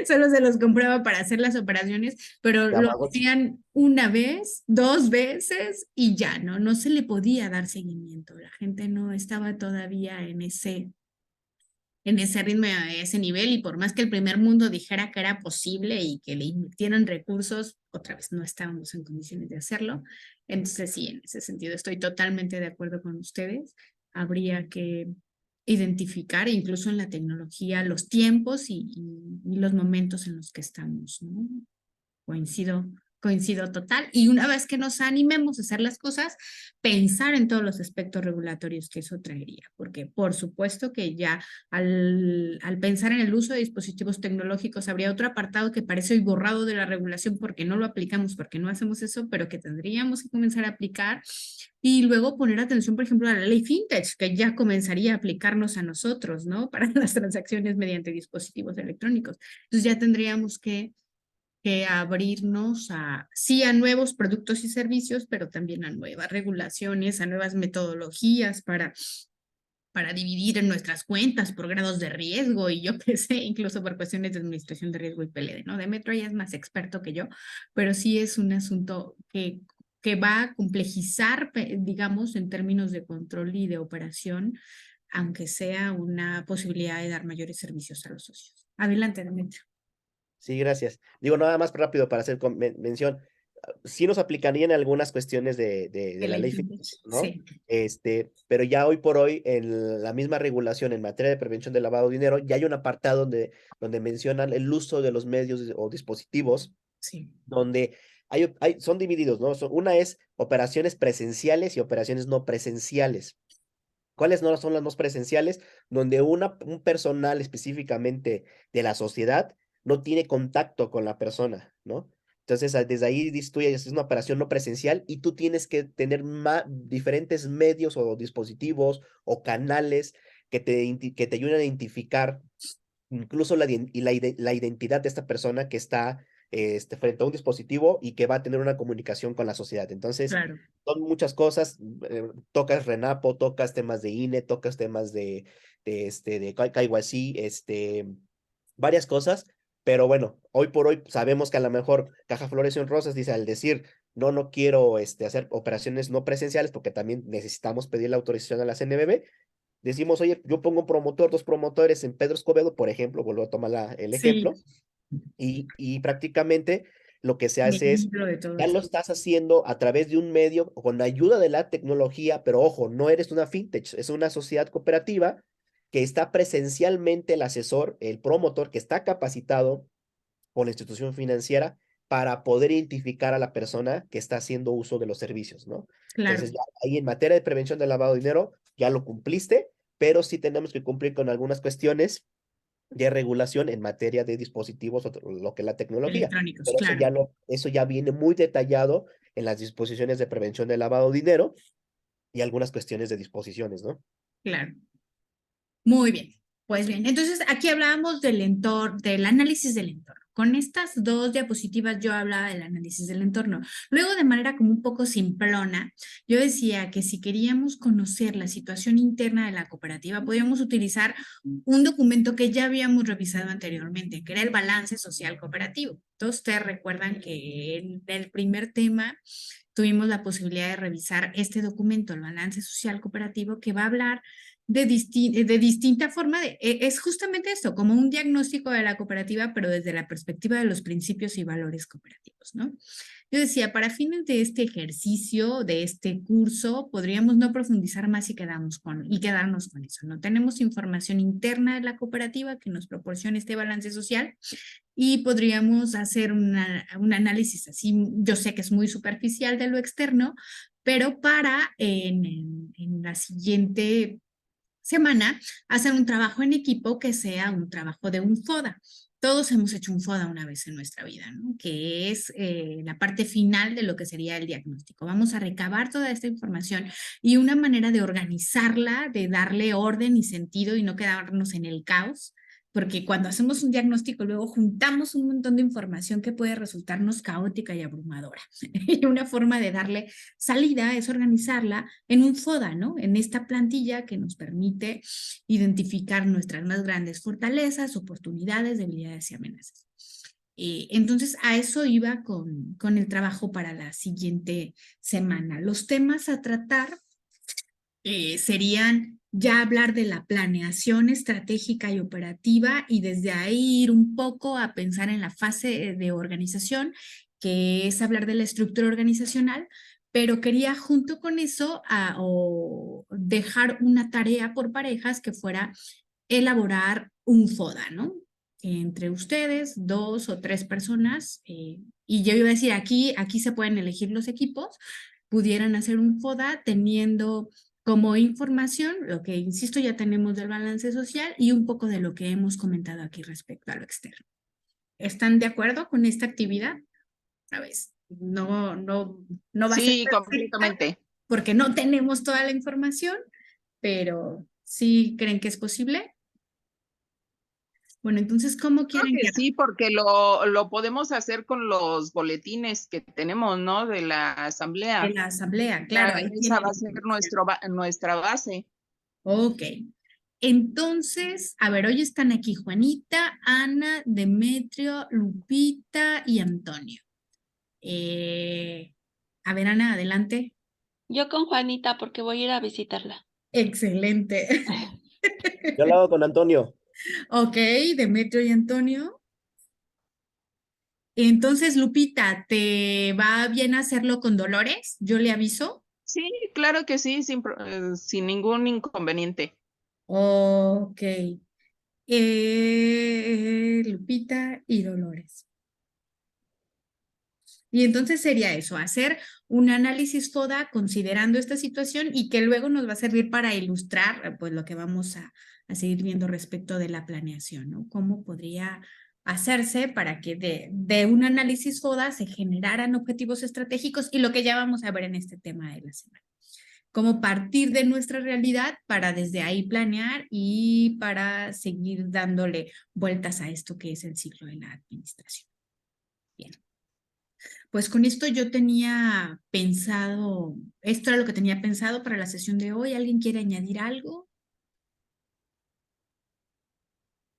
solo se los compraba para hacer las operaciones, pero lo Tamagotchi. hacían una vez, dos veces y ya, ¿no? No se le podía dar seguimiento. La gente no estaba todavía en ese ritmo, a ese nivel, y por más que el primer mundo dijera que era posible y que le invirtieran recursos, otra vez no estábamos en condiciones de hacerlo. Entonces, sí, en ese sentido estoy totalmente de acuerdo con ustedes. Habría que identificar, incluso en la tecnología, los tiempos y los momentos en los que estamos, ¿no? Coincido total. Y una vez que nos animemos a hacer las cosas, pensar en todos los aspectos regulatorios que eso traería, porque por supuesto que ya al pensar en el uso de dispositivos tecnológicos habría otro apartado que parece hoy borrado de la regulación porque no lo aplicamos, porque no hacemos eso, pero que tendríamos que comenzar a aplicar y luego poner atención, por ejemplo, a la ley FinTech, que ya comenzaría a aplicarnos a nosotros, ¿no? Para las transacciones mediante dispositivos electrónicos. Entonces ya tendríamos que abrirnos sí, a nuevos productos y servicios, pero también a nuevas regulaciones, a nuevas metodologías para dividir en nuestras cuentas por grados de riesgo y yo qué sé, incluso por cuestiones de administración de riesgo y PLD, ¿no? Demetrio ya es más experto que yo, pero sí es un asunto que va a complejizar, digamos, en términos de control y de operación, aunque sea una posibilidad de dar mayores servicios a los socios. Adelante, Demetrio. Sí, gracias. Digo, nada más rápido para hacer mención. Sí nos aplicarían algunas cuestiones de la ley, ¿no? Sí. Pero ya hoy por hoy, en la misma regulación en materia de prevención del lavado de dinero, ya hay un apartado donde mencionan el uso de los medios o dispositivos, Sí. donde son divididos, ¿no? Una es operaciones presenciales y operaciones no presenciales. ¿Cuáles no son las no presenciales? Donde un personal específicamente de la sociedad no tiene contacto con la persona, ¿no? Entonces, desde ahí dices tú, es una operación no presencial y tú tienes que tener diferentes medios o dispositivos o canales que te ayuden a identificar incluso la identidad de esta persona que está frente a un dispositivo y que va a tener una comunicación con la sociedad. Entonces, Claro. son muchas cosas, tocas RENAPO, tocas temas de INE, tocas temas de KYC, varias cosas, pero bueno, hoy por hoy sabemos que a lo mejor Caja Flores y Rosas dice al decir, no quiero hacer operaciones no presenciales porque también necesitamos pedir la autorización a la CNBB, decimos, oye, yo pongo un promotor, dos promotores en Pedro Escobedo, por ejemplo, vuelvo a tomar el ejemplo, Sí. y prácticamente lo que se hace es, Ejemplo de todo ya lo esto. estás haciendo a través de un medio o con ayuda de la tecnología, pero ojo, no eres una fintech, es una sociedad cooperativa que está presencialmente el asesor, el promotor que está capacitado por la institución financiera para poder identificar a la persona que está haciendo uso de los servicios, ¿no? Claro. Entonces, ya ahí en materia de prevención del lavado de dinero, ya lo cumpliste, pero sí tenemos que cumplir con algunas cuestiones de regulación en materia de dispositivos, lo que es la tecnología. Electrónicos, Pero claro. eso ya viene muy detallado en las disposiciones de prevención del lavado de dinero y algunas cuestiones de disposiciones, ¿no? Claro. Muy bien. Pues bien, entonces aquí hablábamos del entorno, del análisis del entorno. Con estas dos diapositivas yo hablaba del análisis del entorno. Luego, de manera como un poco simplona, yo decía que si queríamos conocer la situación interna de la cooperativa, podíamos utilizar un documento que ya habíamos revisado anteriormente, que era el balance social cooperativo. Todos ustedes recuerdan que en el primer tema tuvimos la posibilidad de revisar este documento, el balance social cooperativo, que va a hablar de distinta forma, es justamente esto, como un diagnóstico de la cooperativa, pero desde la perspectiva de los principios y valores cooperativos, ¿no? Yo decía, para fines de este ejercicio, de este curso, podríamos no profundizar más y quedarnos con eso, ¿no? Tenemos información interna de la cooperativa que nos proporciona este balance social y podríamos hacer un análisis así, yo sé que es muy superficial de lo externo, pero para en la siguiente semana hacer un trabajo en equipo que sea un trabajo de un FODA. Todos hemos hecho un FODA una vez en nuestra vida, ¿no? Que es la parte final de lo que sería el diagnóstico. Vamos a recabar toda esta información y una manera de organizarla, de darle orden y sentido y no quedarnos en el caos, porque cuando hacemos un diagnóstico luego juntamos un montón de información que puede resultarnos caótica y abrumadora. Y una forma de darle salida es organizarla en un FODA, ¿no? En esta plantilla que nos permite identificar nuestras más grandes fortalezas, oportunidades, debilidades y amenazas. Entonces, a eso iba con el trabajo para la siguiente semana. Los temas a tratar serían ya hablar de la planeación estratégica y operativa y desde ahí ir un poco a pensar en la fase de organización, que es hablar de la estructura organizacional, pero quería junto con eso o dejar una tarea por parejas que fuera elaborar un FODA, ¿no? Entre ustedes, 2 o 3 personas, y yo iba a decir, aquí se pueden elegir los equipos, pudieran hacer un FODA teniendo como información, lo que insisto ya tenemos del balance social y un poco de lo que hemos comentado aquí respecto a lo externo. ¿Están de acuerdo con esta actividad? A ver, no va a ser Sí, perfecta completamente. porque no tenemos toda la información, pero ¿sí creen que es posible? Bueno, entonces, ¿cómo Creo quieren que que sí, porque lo podemos hacer con los boletines que tenemos, ¿no? De la en asamblea. la asamblea? Claro, Ya ahí esa tienen va a ser nuestra base. Ok. Entonces, a ver, hoy están aquí Juanita, Ana, Demetrio, Lupita y Antonio. Eh, a ver, Ana, adelante. Yo con Juanita porque voy a ir a visitarla. Excelente. Yo lo hago con Antonio. Ok, Demetrio y Antonio. Entonces, Lupita, ¿te va bien hacerlo con Dolores? Yo le aviso. Sí, claro que sí, sin ningún inconveniente. Ok. Lupita y Dolores. Y entonces sería eso, hacer un análisis FODA considerando esta situación y que luego nos va a servir para ilustrar pues lo que vamos a seguir viendo respecto de la planeación, ¿no? Cómo podría hacerse para que de un análisis FODA se generaran objetivos estratégicos y lo que ya vamos a ver en este tema de la semana. Cómo partir de nuestra realidad para desde ahí planear y para seguir dándole vueltas a esto que es el ciclo de la administración. Bien. Pues con esto yo tenía pensado, esto era lo que tenía pensado para la sesión de hoy. ¿Alguien quiere añadir algo?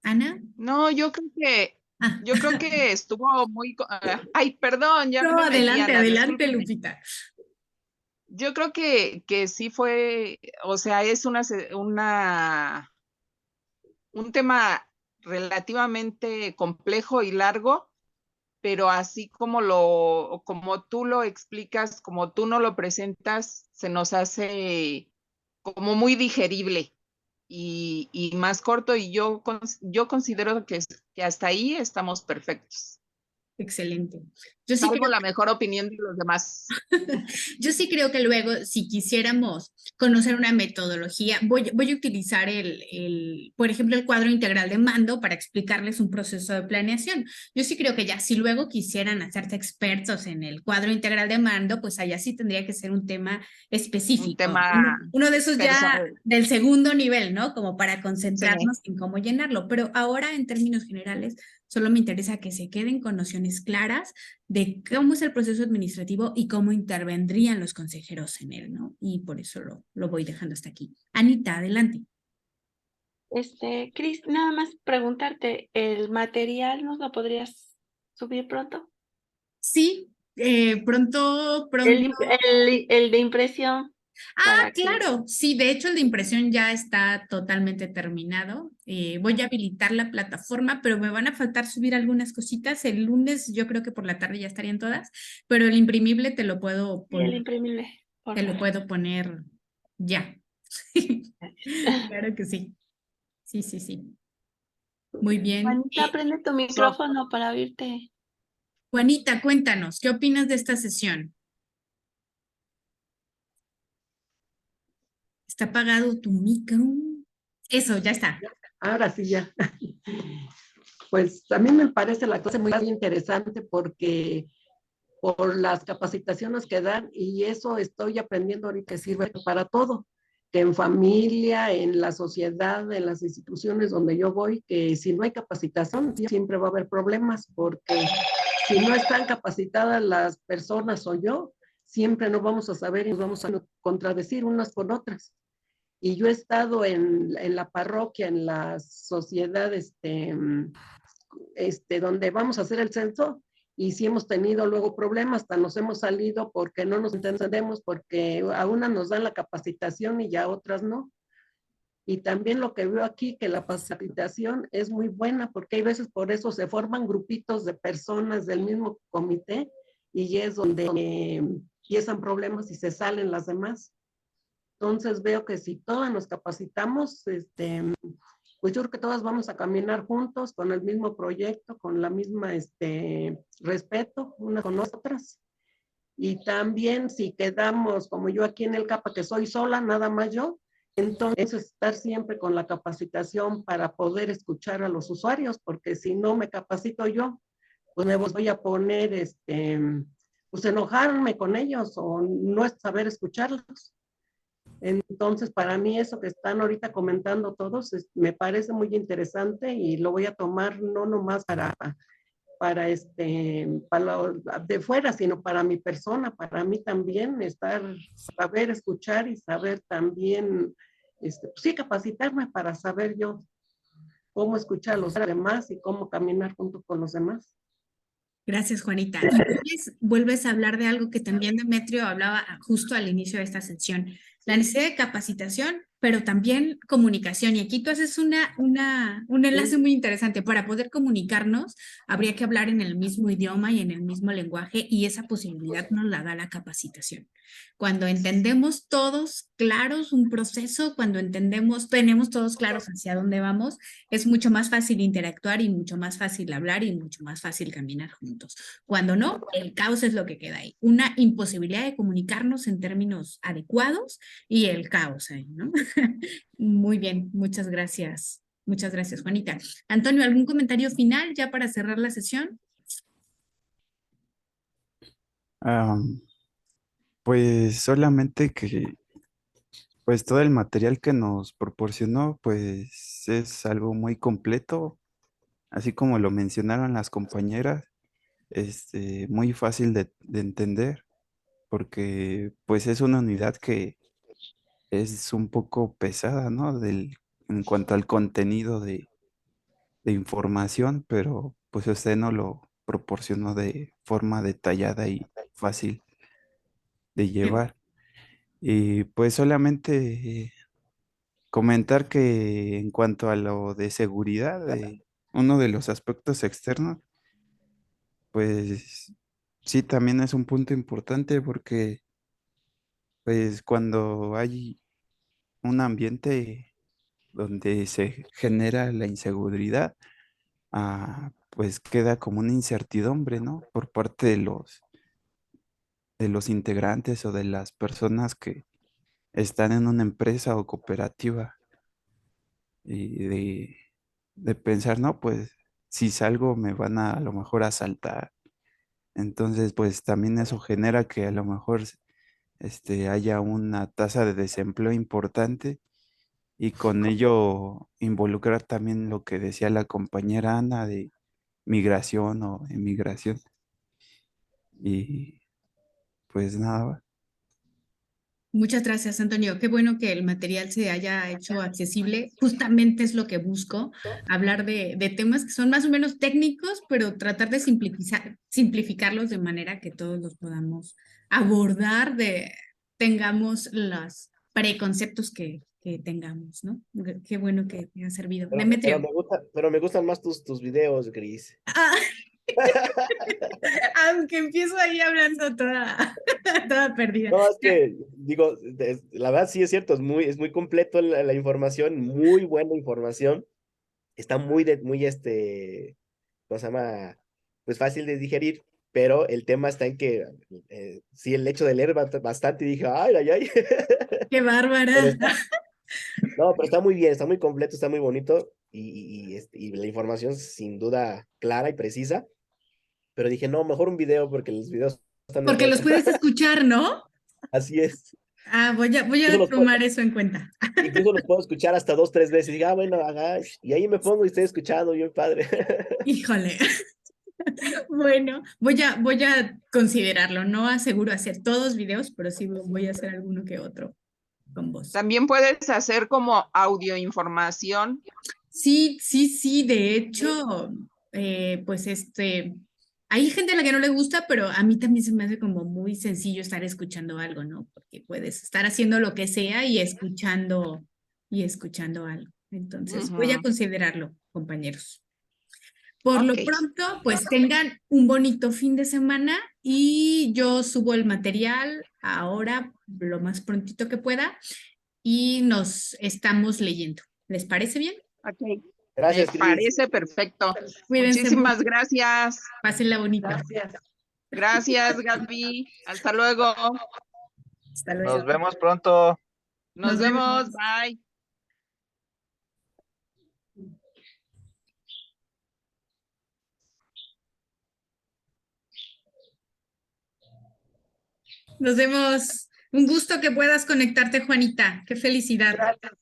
¿Ana? No, Ah. yo creo que estuvo ay, perdón, ya No, me metí, adelante, Ana, adelante, discúlpeme. Lupita. Yo creo que sí fue, o sea, es un tema relativamente complejo y largo, pero así como tú lo explicas, como tú no lo presentas, se nos hace como muy digerible y más corto, y yo considero que hasta ahí estamos perfectos, Excelente. Yo sí salvo creo la mejor opinión de los demás. Yo sí creo que luego, si quisiéramos conocer una metodología, voy a utilizar por ejemplo, el cuadro integral de mando para explicarles un proceso de planeación. Yo sí creo que ya si luego quisieran hacerse expertos en el cuadro integral de mando, pues allá sí tendría que ser un tema Un específico. tema Uno de esos ya personal. del segundo nivel, ¿no? Como para Sí. concentrarnos en cómo llenarlo. Pero ahora, en términos generales, solo me interesa que se queden con nociones claras de cómo es el proceso administrativo y cómo intervendrían los consejeros en él, ¿no? Y por eso lo voy dejando hasta aquí. Anita, adelante. Cris, nada más preguntarte, ¿el material nos lo podrías subir pronto? Sí, Pronto, El, pronto. el de impresión Ah, para que claro, sí, de hecho el de impresión ya está totalmente terminado. Voy a habilitar la plataforma, pero me van a faltar subir algunas cositas. El lunes yo creo que por la tarde ya estarían todas, pero el imprimible sí, el imprimible, por te lo favor. puedo poner ya. Claro que sí. Sí, sí, sí. Muy bien. Juanita, prende tu micrófono para oírte. Juanita, cuéntanos, ¿qué opinas de esta sesión? ¿Está apagado tu micro? Eso, ya está. Ahora sí ya. Pues a mí me parece la clase muy interesante porque por las capacitaciones que dan y eso estoy aprendiendo ahorita que sirve para todo, que en familia, en la sociedad, en las instituciones donde yo voy, que si no hay capacitación siempre va a haber problemas porque si no están capacitadas las personas o yo, siempre no vamos a saber y nos vamos a contradecir unas con otras. Y yo he estado en la parroquia, en la sociedad, donde vamos a hacer el censo, y sí hemos tenido luego problemas, hasta nos hemos salido porque no nos entendemos, porque a unas nos dan la capacitación y ya a otras no. Y también lo que veo aquí, que la capacitación es muy buena, porque hay veces por eso se forman grupitos de personas del mismo comité y es donde empiezan problemas y se salen las demás. Entonces veo que si todas nos capacitamos, pues yo creo que todas vamos a caminar juntos con el mismo proyecto, con la misma respeto unas con otras. Y también si quedamos, como yo aquí en el CAPA, que soy sola, nada más yo, entonces estar siempre con la capacitación para poder escuchar a los usuarios, porque si no me capacito yo, pues me voy a poner, pues enojarme con ellos o no saber escucharlos. Entonces, para mí eso que están ahorita comentando todos me parece muy interesante y lo voy a tomar no nomás para de fuera, sino para mi persona, para mí también saber escuchar y saber también, pues sí, capacitarme para saber yo cómo escuchar a los demás y cómo caminar junto con los demás. Gracias, Juanita. Y vuelves a hablar de algo que también Demetrio hablaba justo al inicio de esta sección, la necesidad de capacitación, pero también comunicación. Y aquí tú haces un enlace muy interesante. Para poder comunicarnos, habría que hablar en el mismo idioma y en el mismo lenguaje, y esa posibilidad nos la da la capacitación. Cuando entendemos todos claros un proceso, cuando tenemos todos claros hacia dónde vamos, es mucho más fácil interactuar y mucho más fácil hablar y mucho más fácil caminar juntos. Cuando no, el caos es lo que queda ahí. Una imposibilidad de comunicarnos en términos adecuados y el caos ahí, ¿no? Muy bien, muchas gracias. Muchas gracias, Juanita. Antonio, ¿algún comentario final ya para cerrar la sesión? Pues solamente que pues todo el material que nos proporcionó pues es algo muy completo, así como lo mencionaron las compañeras, muy fácil de entender, porque pues es una unidad que es un poco pesada, ¿no? En cuanto al contenido de información, pero pues usted no lo proporcionó de forma detallada y fácil de llevar. Y pues solamente comentar que en cuanto a lo de seguridad, uno de los aspectos externos, pues sí, también es un punto importante porque pues cuando hay un ambiente donde se genera la inseguridad, pues queda como una incertidumbre, ¿no? Por parte de los integrantes o de las personas que están en una empresa o cooperativa y de pensar, no, pues si salgo me van a lo mejor a asaltar. Entonces, pues también eso genera que a lo mejor haya una tasa de desempleo importante y con ello involucrar también lo que decía la compañera Ana de migración o emigración. Y pues nada, Muchas gracias, Antonio. Qué bueno que el material se haya hecho accesible. Justamente es lo que busco, hablar de temas que son más o menos técnicos, pero tratar de simplificarlos de manera que todos los podamos abordar, tengamos los preconceptos que tengamos, ¿no? Qué bueno que te ha servido. Demetrio. Pero me gustan más tus videos, Gris. Ah, aunque empiezo ahí hablando toda perdida. No, es que, digo, la verdad sí es cierto, es muy completo la información, muy buena información. Está ¿cómo se llama? Pues fácil de digerir, pero el tema está en que sí, el hecho de leer bastante, dije, ay, ay, ay. Qué bárbara. Pero no, pero está muy bien, está muy completo, está muy bonito y la información sin duda clara y precisa. Pero dije, no, mejor un video porque los videos están Porque mejor. los puedes escuchar, ¿no? Así es. Ah, voy Incluso a tomar eso en cuenta. incluso los puedo escuchar hasta 2, 3 veces. Y diga, bueno, y ahí me pongo y estoy escuchando, bien padre. Híjole. Bueno, voy a considerarlo. No aseguro hacer todos videos, pero sí voy a hacer alguno que otro con voz. También puedes hacer como audioinformación. Sí. De hecho, pues hay gente a la que no le gusta, pero a mí también se me hace como muy sencillo estar escuchando algo, ¿no? Porque puedes estar haciendo lo que sea y escuchando algo. Entonces, voy a considerarlo, compañeros. Por lo Ok. pronto, pues tengan un bonito fin de semana y yo subo el material ahora lo más prontito que pueda y nos estamos leyendo. ¿Les parece bien? Ok. Gracias, Me Cris. parece perfecto. Cuídense Muchísimas mucho. gracias. Pásenla bonita. Gracias. Gracias, Gaby. Hasta luego. Hasta luego. Nos vemos pronto. Nos vemos. Bye. Nos vemos. Un gusto que puedas conectarte, Juanita. Qué felicidad. Gracias.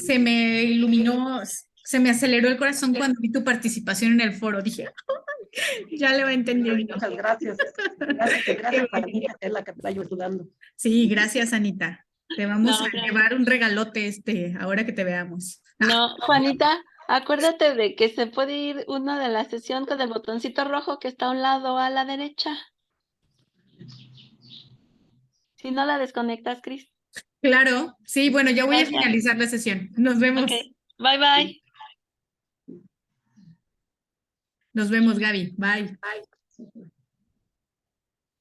Se me iluminó, se me aceleró el corazón cuando vi tu participación en el foro. Dije, ya le va entendiendo. Muchas gracias. Gracias, Anita, que es la que me está ayudando. Sí, gracias, Anita. Te vamos No, a claro. llevar un regalote ahora que te veamos. No, Juanita, acuérdate de que se puede ir uno de la sesión con el botoncito rojo que está a un lado a la derecha. Si no la desconectas, Cris. Claro, sí, bueno, ya voy a Gracias. finalizar la sesión. Nos vemos. Ok, bye bye. Nos vemos, Gaby. Bye. Bye.